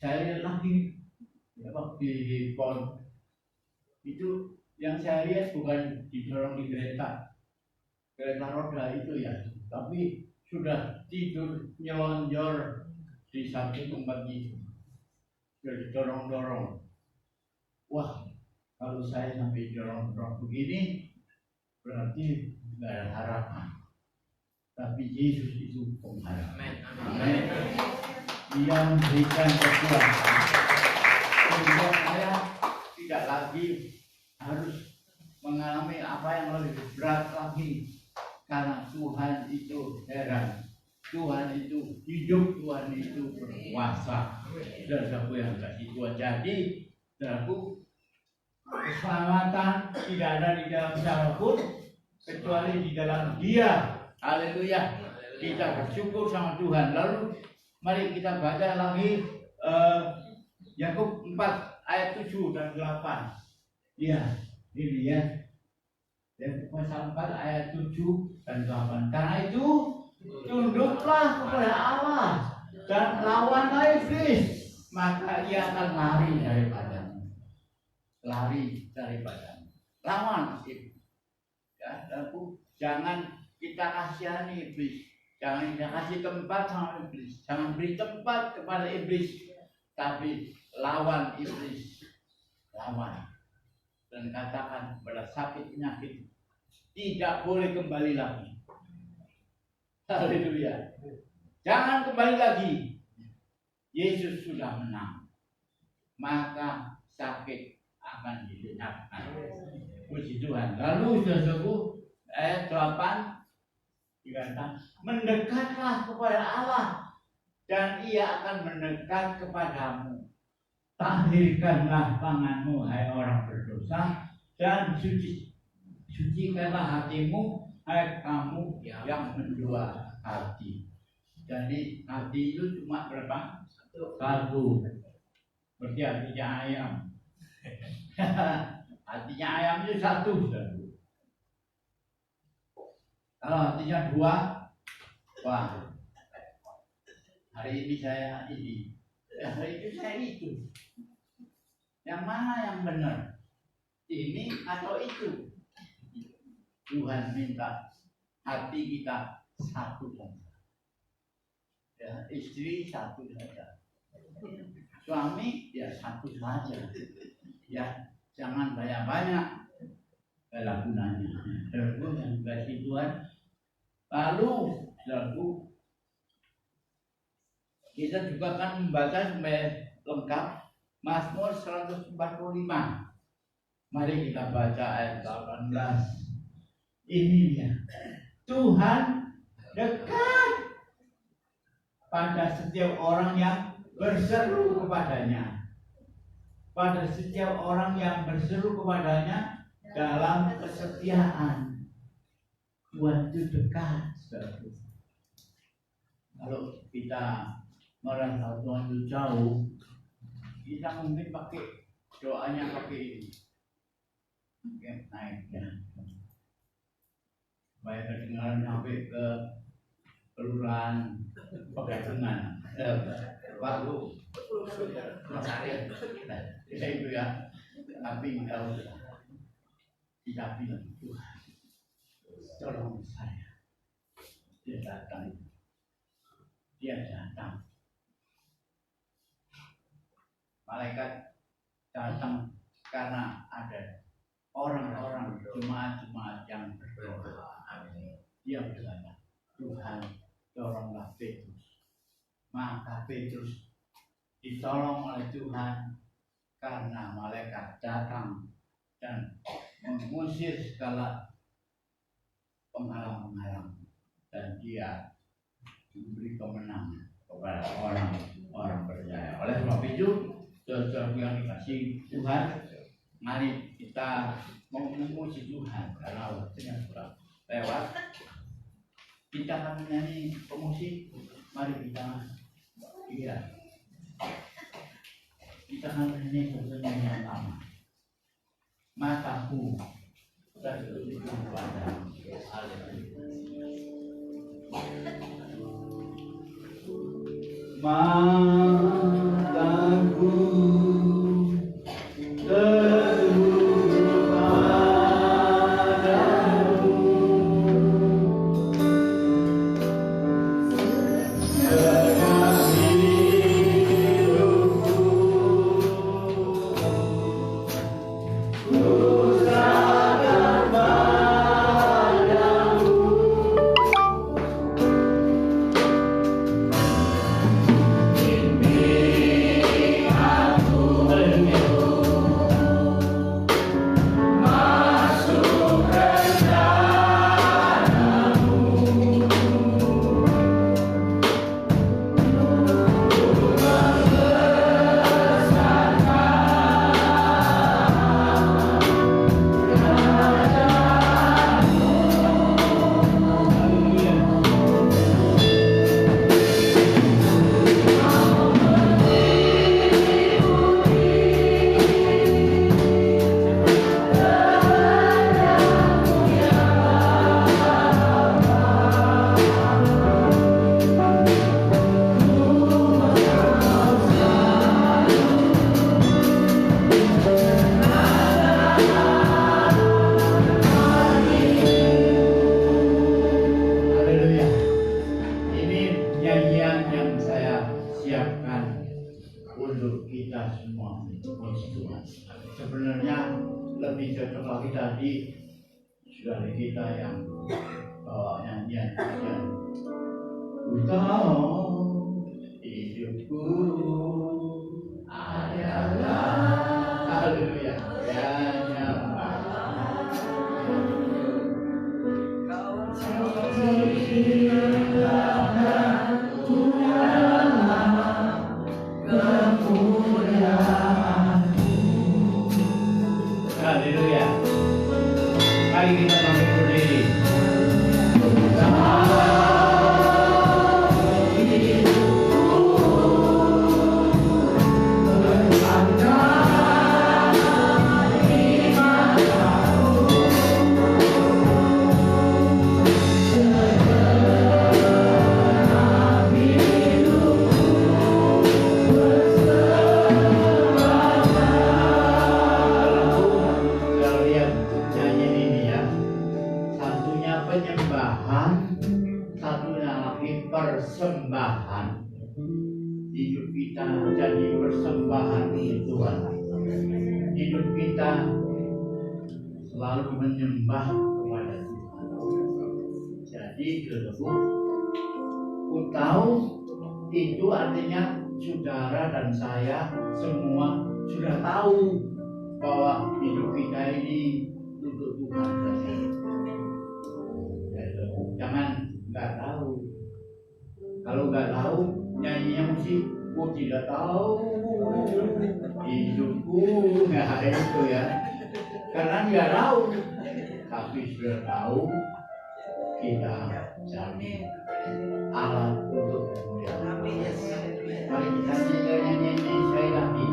[SPEAKER 3] saya lihat lagi di pon itu yang saya lihat bukan didorong di kereta roda itu ya, tapi sudah tidur nyelonjor di satu tempat itu, sudah didorong-dorong. Wah, kalau saya sampai dorong-dorong begini berarti nggak ada harapan. Tapi Yesus itu pengharapan. Amin. Dia memberikan kekuatan sehingga saya tidak lagi harus mengalami apa yang lebih berat lagi, karena Tuhan itu heran, Tuhan itu hidup, Tuhan itu berkuasa. Saudaraku yang kasih Tuhan, jadi saudaraku, keselamatan tidak ada di dalam siapapun kecuali di dalam Dia. Haleluya. Kita bersyukur sama Tuhan. Lalu mari kita baca lagi Yakub 4 ayat 7 dan 8. Ya, ini ya. Yakub pasal 4 ayat 7 dan 8. Karena itu tunduklah kepada Allah dan lawanlah iblis, maka ia akan lari daripadamu. Lari daripadamu. Lawan iblis. Ya, jangan kita kasihani iblis, jangan kita kasih tempat sama iblis, jangan beri tempat kepada iblis, tapi lawan iblis, lawan, dan katakan pada sakit penyakit tidak boleh kembali lagi. Haleluya. Jangan kembali lagi. Yesus sudah menang, maka sakit akan dilenyapkan. Puji Tuhan. Lalu saudaraku, ayat 8 dikatakan, mendekatlah kepada Allah dan Ia akan mendekat kepadamu. Tahirkanlah tanganmu, hai orang berdosa, dan sucikanlah hatimu, hai kamu yang mendua hati. Jadi hati itu cuma berapa? Satu. Berarti hatinya ayam. Hatinya ayam itu satu. Kalau hatinya dua, wah, hari ini saya ini, hari itu saya itu. Yang mana yang benar? Ini atau itu? Tuhan minta hati kita satu saja. Ya, istri satu saja. Suami ya satu saja. Ya, jangan banyak-banyak. Dalam gunanya. Terus yang dikasih Tuhan. Lalu kita juga akan membaca sampai lengkap Mazmur 145. Mari kita baca ayat 18. Ini dia. Tuhan dekat pada setiap orang yang berseru kepadanya. Pada setiap orang yang berseru kepadanya dalam kesetiaan. Tuhan itu dekat. Kalau kita merasa Tuhan itu jauh, kita mungkin pakai doanya pakai ini. Oke, naik ya. Supaya kedengaran sampai ke kelurahan Pegatungan. Waktu Mencari. Ya itu ya. Tapi kalau kita bilang Tuhan, tolong saya. Dia datang. Malaikat datang karena ada orang-orang jemaat-jemaat yang berdoa. Dia berkata, Tuhan tolonglah Petrus. Maka Petrus ditolong oleh Tuhan karena malaikat datang dan mengusir segala penghalang-penghalang, dan dia memberi kemenangan kepada orang-orang percaya. Oleh sebab itu, saudara yang dikasih Tuhan, mari kita memuji Tuhan karena waktunya sudah lewat. Kita akan menyanyi pemusik. Mari kita akan menyanyi satu yang lama. Mataku tertuju padamu. Mataku lebih cocok lagi tadi saudara kita yang bawa nyanyian ku tahu hidupku adalah haleluya ya nyembah haleluya. Mari kita bangkit berdiri. Persembahan hidup kita jadi persembahan untuk Tuhan. Hidup kita selalu menyembah kepada Tuhan. Jadi ku tahu itu artinya saudara dan saya semua sudah tahu bahwa hidup kita ini untuk Tuhan saja. Jangan nggak tahu. Kalau nggak tahu, nyanyinya mesti ku tidak tahu hidupku, nggak itu ya. Karena nggak tahu, tapi sudah tahu kita jadi alat untuk kemuliaan. Mari kita nyanyi sekali lagi.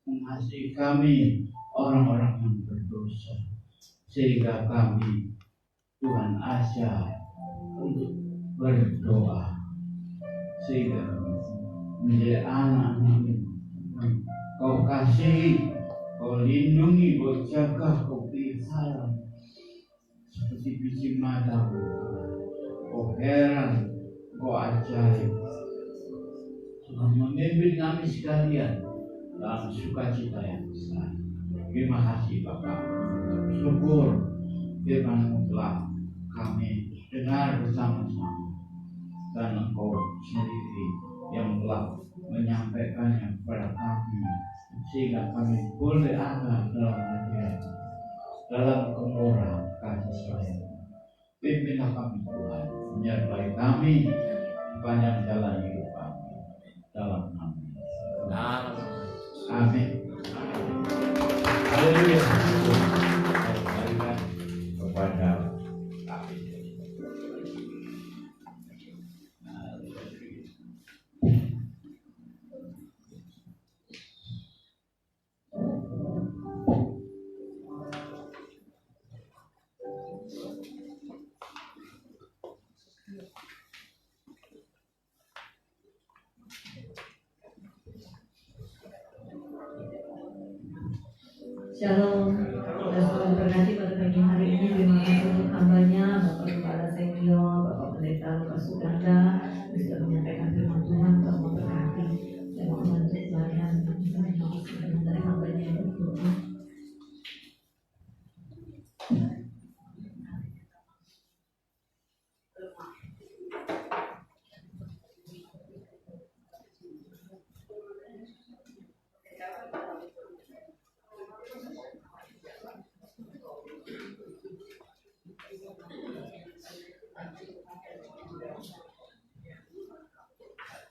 [SPEAKER 3] Mengasihi kami orang-orang yang berdosa, sehingga kami Tuhan ajar untuk berdoa, sehingga menjadi anak-anak Kau kasih, Kau lindungi, Kau jaga, Kau pelihara seperti biji mata. Kau heran, Kau ajaib, Tuhan memimpin kami sekalian dalam sukacita yang besar. Terima kasih Bapak. Syukur firman-Mu telah kami dengar bersama-sama, dan Engkau sendiri yang telah menyampaikannya kepada kami, sehingga kami boleh ada dalam hadirat, dalam kemurahan kasih sayang. Pimpinlah kami Tuhan, menyertai kami sepanjang jalan hidup kami, dalam nama Yesus. Amin. Haleluya. Kembalikan kepada kami.
[SPEAKER 2] Shalom. Kita selalu berkati pada pagi hari ini. Terima kasih untuk hambanya, Bapak Kepala Senior, Bapak Pendeta Lukas Suganda, sudah menyampaikan firman Tuhan untuk memberkati dan membantu pelayan dari hambanya yang berdoa.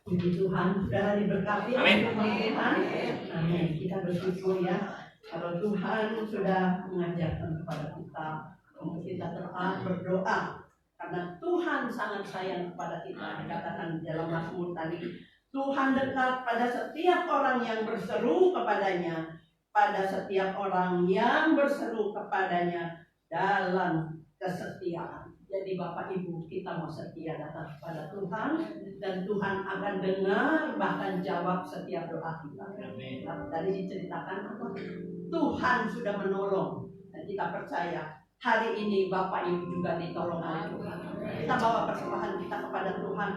[SPEAKER 4] Puji Tuhan, sudah diberkati oleh Tuhan. Amin. Kita bersyukur ya, kalau Tuhan sudah mengajarkan kepada kita untuk kita tetap berdoa, karena Tuhan sangat sayang kepada kita. Dikatakan dalam Mazmur tadi, Tuhan dekat pada setiap orang yang berseru kepadanya, pada setiap orang yang berseru kepadanya dalam kesetiaan. Jadi Bapak Ibu, kita mau setia datang kepada Tuhan, dan Tuhan akan dengar bahkan jawab setiap doa kita. Tadi diceritakan apa? Tuhan sudah menolong, dan kita percaya hari ini Bapak Ibu juga ditolong oleh Tuhan. Kita bawa persembahan kita kepada Tuhan.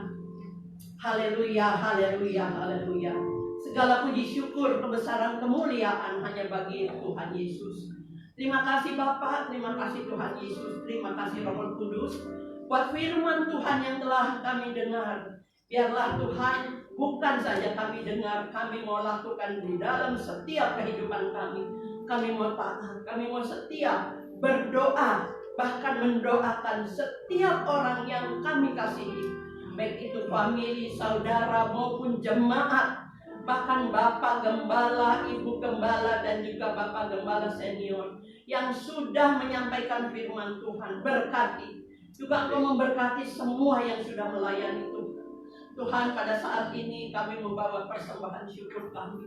[SPEAKER 4] Haleluya, haleluya, haleluya. Segala puji syukur, kebesaran, kemuliaan hanya bagi Tuhan Yesus. Terima kasih Bapa, terima kasih Tuhan Yesus, terima kasih Roh Kudus buat firman Tuhan yang telah kami dengar. Biarlah Tuhan, bukan saja kami dengar, kami mau lakukan di dalam setiap kehidupan kami. Kami mau taat, kami mau setia, berdoa, bahkan mendoakan setiap orang yang kami kasihi, baik itu famili, saudara maupun jemaat, bahkan Bapak Gembala, Ibu Gembala, dan juga Bapak Gembala Senior yang sudah menyampaikan firman Tuhan. Berkati juga Engkau, memberkati semua yang sudah melayani Tuhan. Tuhan, pada saat ini kami membawa persembahan syukur kami.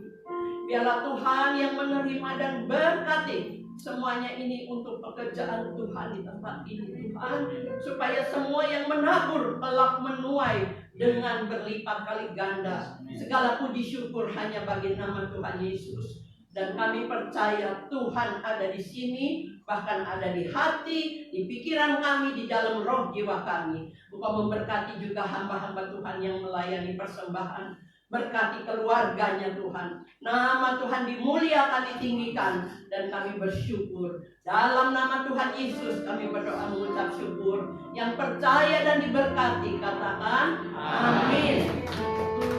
[SPEAKER 4] Biarlah Tuhan yang menerima dan berkati semuanya ini untuk pekerjaan Tuhan di tempat ini, Tuhan, supaya semua yang menabur kelak menuai dengan berlipat kali ganda. Segala puji syukur hanya bagi nama Tuhan Yesus. Dan kami percaya Tuhan ada di sini, bahkan ada di hati, di pikiran kami, di dalam roh jiwa kami. Engkau memberkati juga hamba-hamba Tuhan yang melayani persembahan. Berkati keluarganya Tuhan. Nama Tuhan dimuliakan, ditinggikan, dan kami bersyukur. Dalam nama Tuhan Yesus kami berdoa mengucap syukur. Yang percaya dan diberkati katakan amin.
[SPEAKER 2] Ku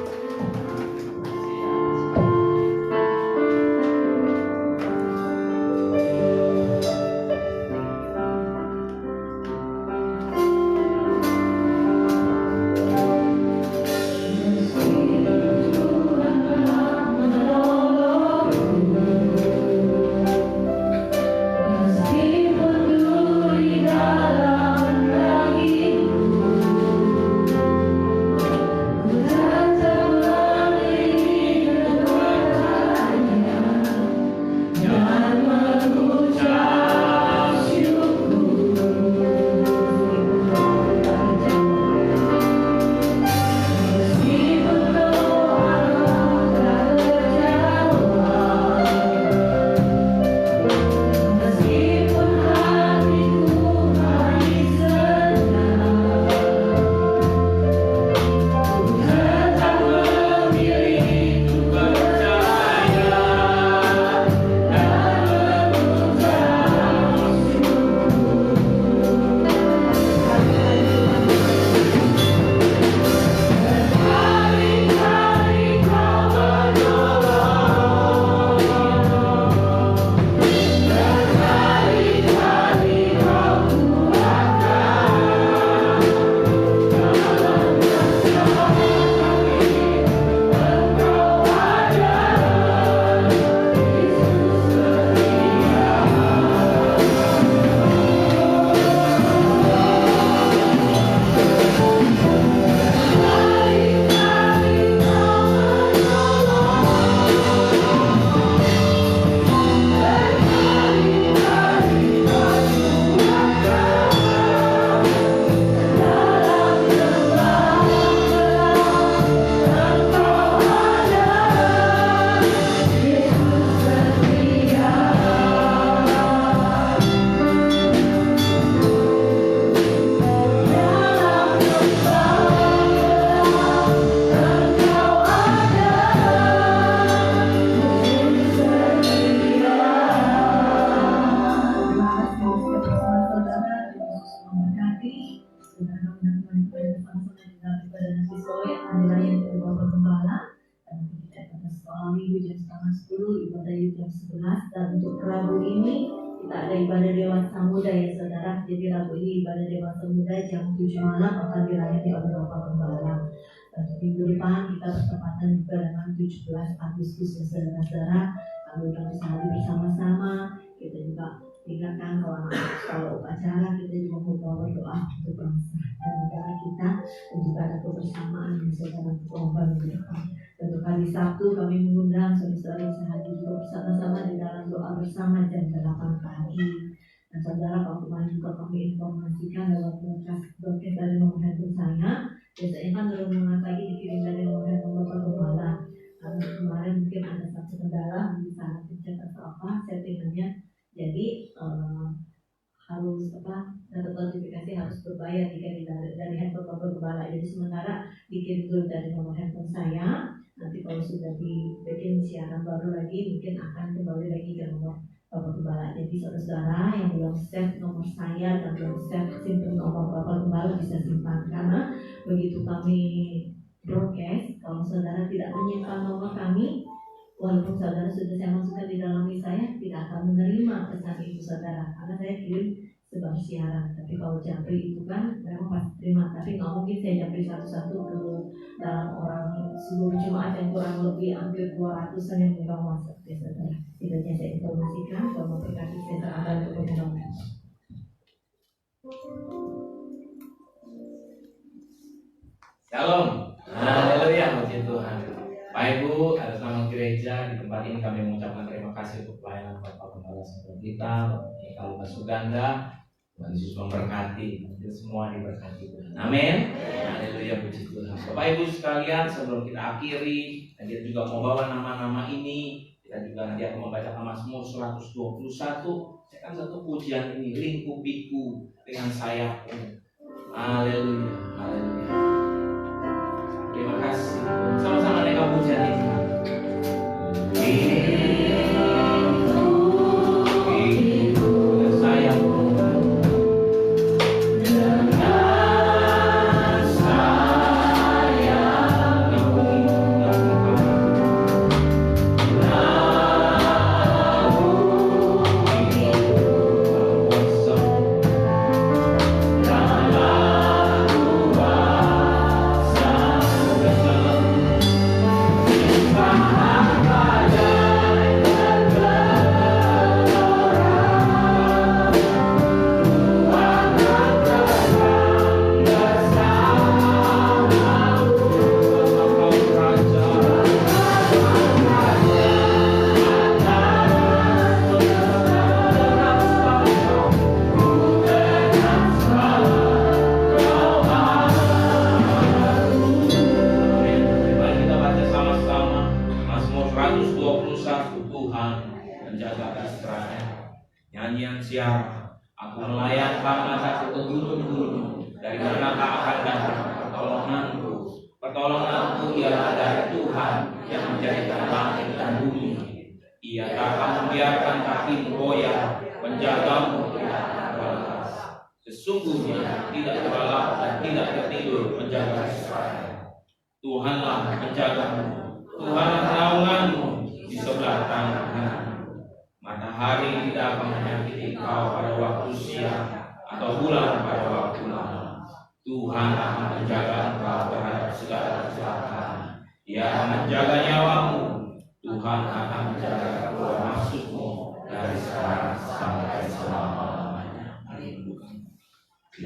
[SPEAKER 2] kehadiran yang Bapak Gembala. Dan kita pada sekolah minggu jam 9:30, ibadah youth jam 11. Dan untuk Rabu ini kita ada ibadah dewasa muda ya saudara. Jadi Rabu ini ibadah dewasa muda jam 7 malam akan dilayani oleh Bapak Gembala. Dan minggu depan kita bertepatan juga dengan 17 Agustus ya saudara-saudara. Kami akan bisa hadir bersama-sama. Kita juga ingatkan kalau upacara kita juga mau berdoa untuk bangsa dan negara kita, dan juga ada kebersamaan yang saudara berkorban di depan. Dan untuk hari Sabtu kami mengundang saudara-saudara bisa hadir juga bersama-sama di dalam doa bersama jam 8 pagi. Dan saudara, kalau kemarin juga kami informasikan lewat broadcast dari nomor handphone saya, biasanya kan renungan pagi dikirim dari nomor handphone Bapak Gembala. Karena kemarin mungkin ada satu kendala di saat pencet atau apa settingannya. Jadi harus data notifikasi harus berbayar jika dari handphone Bapak Gembala. Jadi sementara dikirim dulu dari nomor handphone saya. Nanti kalau sudah dibikin siaran baru lagi mungkin akan kembali lagi ke nomor Bapak Gembala. Jadi saudara-saudara yang belum save nomor saya dan belum save simpan nomor Bapak Gembala bisa simpan, karena begitu kami broadcast, kalau saudara tidak menyimpan nomor kami, walaupun saudara sudah saya masukkan di dalam list saya, tidak akan menerima pesan itu saudara, karena saya kirim sebab siaran. Tapi kalau japri itu kan memang pasti terima, tapi nggak mungkin saya japri satu-satu ke dalam orang seluruh jemaat yang kurang lebih hampir 200-an yang megang WhatsApp ya saudara. Setidaknya saya informasikan, kalau mau berkati saya ada untuk pengumuman.
[SPEAKER 1] Shalom, haleluya, puji Tuhan. Bapak Ibu, atas nama gereja di tempat ini kami mengucapkan terima kasih untuk pelayanan Bapak Gembala Saudara kita, kalau Mas Suganda. Tuhan Yesus memberkati, kita semua diberkati Tuhan. Amin. Haleluya, puji Tuhan. Bapak Ibu sekalian, sebelum kita akhiri, dan kita juga mau bawa nama-nama ini, kita juga nanti akan membacakan Mazmur 121. Saya kan satu pujian ini, lingkupiku dengan sayapmu. Haleluya, haleluya. Terima kasih. Sama-sama naikkan pujian ini.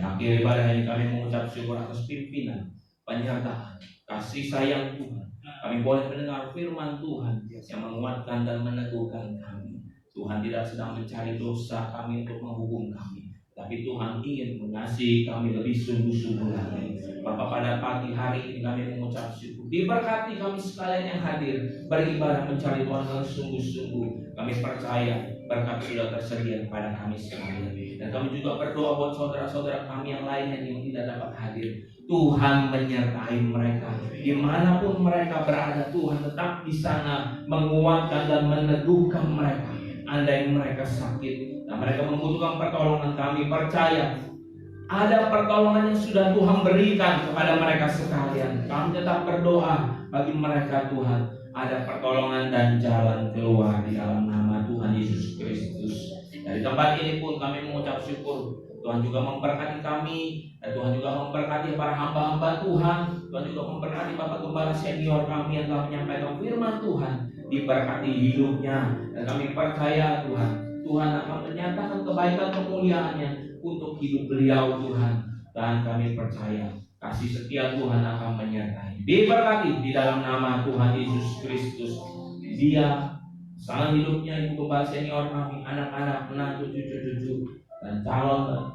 [SPEAKER 1] Akhir ibadah ini kami mengucap syukur atas pimpinan, penyertaan, kasih sayang Tuhan. Kami boleh mendengar firman Tuhan yang menguatkan dan meneguhkan kami. Tuhan tidak sedang mencari dosa kami untuk menghukum kami, tapi Tuhan ingin mengasihi kami lebih sungguh-sungguh lagi. Bapak, pada pagi hari ini kami mengucap syukur. Diberkati kami sekalian yang hadir beribadah mencari Tuhan dengan sungguh-sungguh. Kami percaya berkat sudah tersedia kepada kami sekalian. Dan kami juga berdoa buat saudara-saudara kami yang lainnya yang tidak dapat hadir. Tuhan menyertai mereka dimanapun mereka berada. Tuhan tetap di sana menguatkan dan meneguhkan mereka. Andai mereka sakit dan mereka membutuhkan pertolongan, kami percaya Ada pertolongan yang sudah Tuhan berikan kepada mereka sekalian. Kami tetap berdoa bagi mereka Tuhan. Ada pertolongan dan jalan keluar di dalam nama Tuhan Yesus Kristus. Dari tempat ini pun kami mengucap syukur. Tuhan juga memberkati kami, dan Tuhan juga memberkati para hamba-hamba Tuhan. Tuhan juga memberkati Bapak Gembala senior kami yang telah menyampaikan firman Tuhan. Diberkati hidupnya, dan kami percaya Tuhan akan menyatakan kebaikan kemuliaannya untuk hidup beliau Tuhan. Dan kami percaya kasih setia Tuhan akan menyertai. Diberkati di dalam nama Tuhan Yesus Kristus. Dia salah hidupnya Ibu Gembala senior kami, anak-anak, menantu, cucu-cucu, dan calon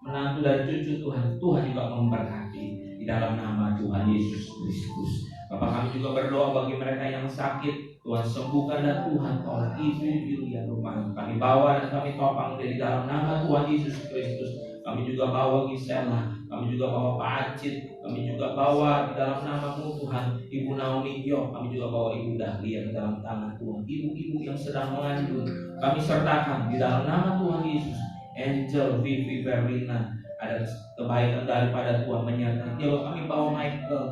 [SPEAKER 1] menantu dan cucu Tuhan juga memberkati di dalam nama Tuhan Yesus Kristus. Bapak kami juga berdoa bagi mereka yang sakit, Tuhan sembuhkan dan Tuhan tolong Ibu Yulia Rumah. Kami bawa dan kami topang di dalam nama Tuhan Yesus Kristus. Kami juga bawa Gisela, kami juga bawa Pak Acit, kami juga bawa di dalam nama-Mu Tuhan Ibu Naomi Gio, kami juga bawa Ibu Dahlia di dalam tangan Tuhan. Ibu-ibu yang sedang mengandung, kami sertakan di dalam nama Tuhan Yesus. Angel, Vivi, Berlina, ada kebaikan daripada Tuhan menyertai. Ya kami bawa Michael,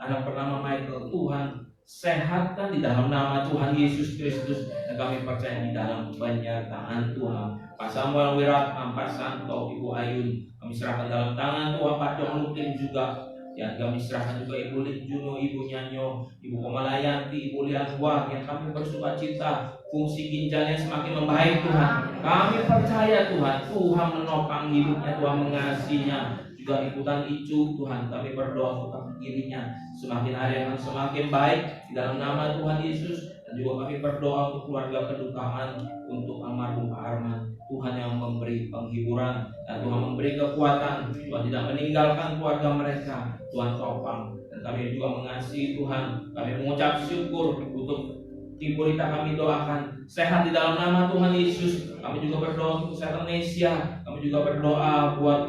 [SPEAKER 1] anak bernama Michael, Tuhan sehatkan di dalam nama Tuhan Yesus Kristus, dan kami percaya di dalam penyertaan Tuhan. Pak Samuel Wiratma, Pak Santo, Ibu Ayun, kami serahkan dalam tangan Tuhan. Pak Jong Lukin juga, ya kami serahkan juga Ibu Lin Juno, Ibu Nyanyo, Ibu Komalayanti, Ibu Lian Wah, yang kami bersuka cita fungsi ginjalnya semakin membaik Tuhan. Kami percaya Tuhan menopang hidupnya, Tuhan mengasihinya. Juga Ibu Tan Icu, Tuhan kami berdoa untuk dirinya semakin hari akan semakin baik di dalam nama Tuhan Yesus. Dan juga kami berdoa untuk keluarga kedukaan, untuk almarhum Pak Arman, Tuhan yang memberi penghiburan dan Tuhan memberi kekuatan. Tuhan tidak meninggalkan keluarga mereka, Tuhan topang. Dan kami juga mengasihi Tuhan. Kami mengucap syukur untuk Ibu Rita, kami doakan sehat di dalam nama Tuhan Yesus. Kami juga berdoa untuk kesehatan Nesia. Kami juga berdoa buat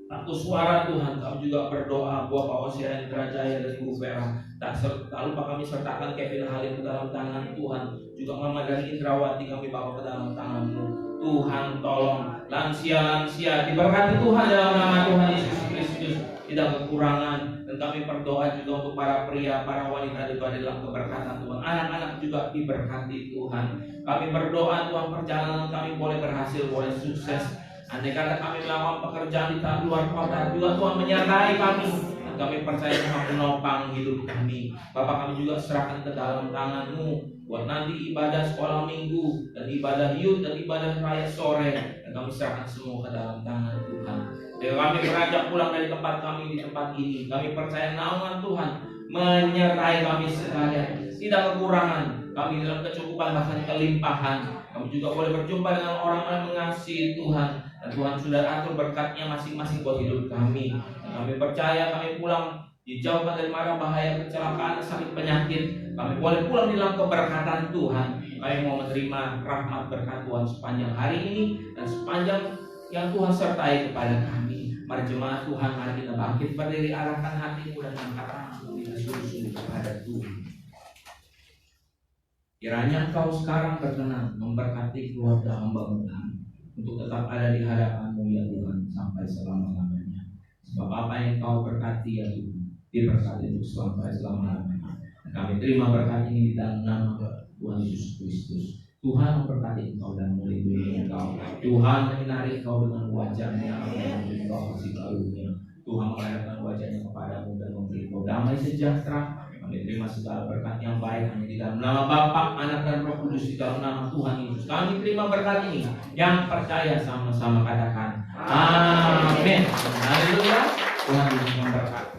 [SPEAKER 1] Ratu Suara Tuhan. Kami juga berdoa buat Pak Osian Indrajaya dan Ibu Vera. Tak lupa kami sertakan Kevin Halim ke dalam tangan Tuhan. Juga Mama Dani Indrawati kami bawa ke dalam tangan-Mu. Tuhan tolong lansia-lansia diberkati Tuhan dalam nama Tuhan Yesus Kristus, tidak kekurangan. Dan kami berdoa juga untuk para pria, para wanita juga dalam keberkatan Tuhan. Anak-anak juga diberkati Tuhan. Kami berdoa Tuhan perjalanan kami boleh berhasil, boleh sukses. Andai kata kami melakukan pekerjaan di luar kota, juga Tuhan menyertai kami. Dan kami percaya Tuhan menopang hidup kami. Bapak kami juga serahkan ke dalam tangan-Mu buat nanti ibadah sekolah minggu dan ibadah youth dan ibadah raya sore. Dan kami serahkan semua ke dalam tangan Tuhan. Dan kami beranjak pulang dari tempat kami di tempat ini. Kami percaya naungan Tuhan menyertai kami sekalian. Tidak kekurangan. Kami dalam kecukupan bahkan kelimpahan. Kami juga boleh berjumpa dengan orang-orang yang mengasihi Tuhan. Dan Tuhan sudah atur berkatnya masing-masing buat hidup kami. Dan kami percaya kami pulang dijauhkan dari mara bahaya, kecelakaan, sakit, penyakit. Kami boleh pulang di dalam keberkatan Tuhan. Kami mau menerima rahmat berkat Tuhan sepanjang hari ini dan sepanjang yang Tuhan sertai kepada kami. Mari jemaat Tuhan, mari kita bangkit berdiri, arahkan hatimu dan angkat tanganmu kita sungguh-sungguh kepada Tuhan. Kiranya Engkau sekarang berkenan memberkati keluarga hamba-Mu untuk tetap ada di hadapan-Mu ya Tuhan sampai selama-lamanya. Sebab apa yang Kau berkati ya Tuhan, diberkati untuk sampai selama-lamanya. Kami terima berkat ini di dalam nama Tuhan Yesus Kristus. Tuhan memberkati Engkau dan melindungi Engkau. Tuhan menyinari Engkau dengan wajah-Nya yang Engkau kasih karunia. Tuhan menghadapkan wajah-Nya kepadamu dan memberi Engkau damai sejahtera. Kami terima segala berkat yang baik hanya di dalam nama Bapa, Anak dan Roh Kudus, di dalam nama Tuhan Yesus. Kami terima berkat ini. Yang percaya sama-sama katakan amin. Haleluya. Tuhan Yesus memberkati.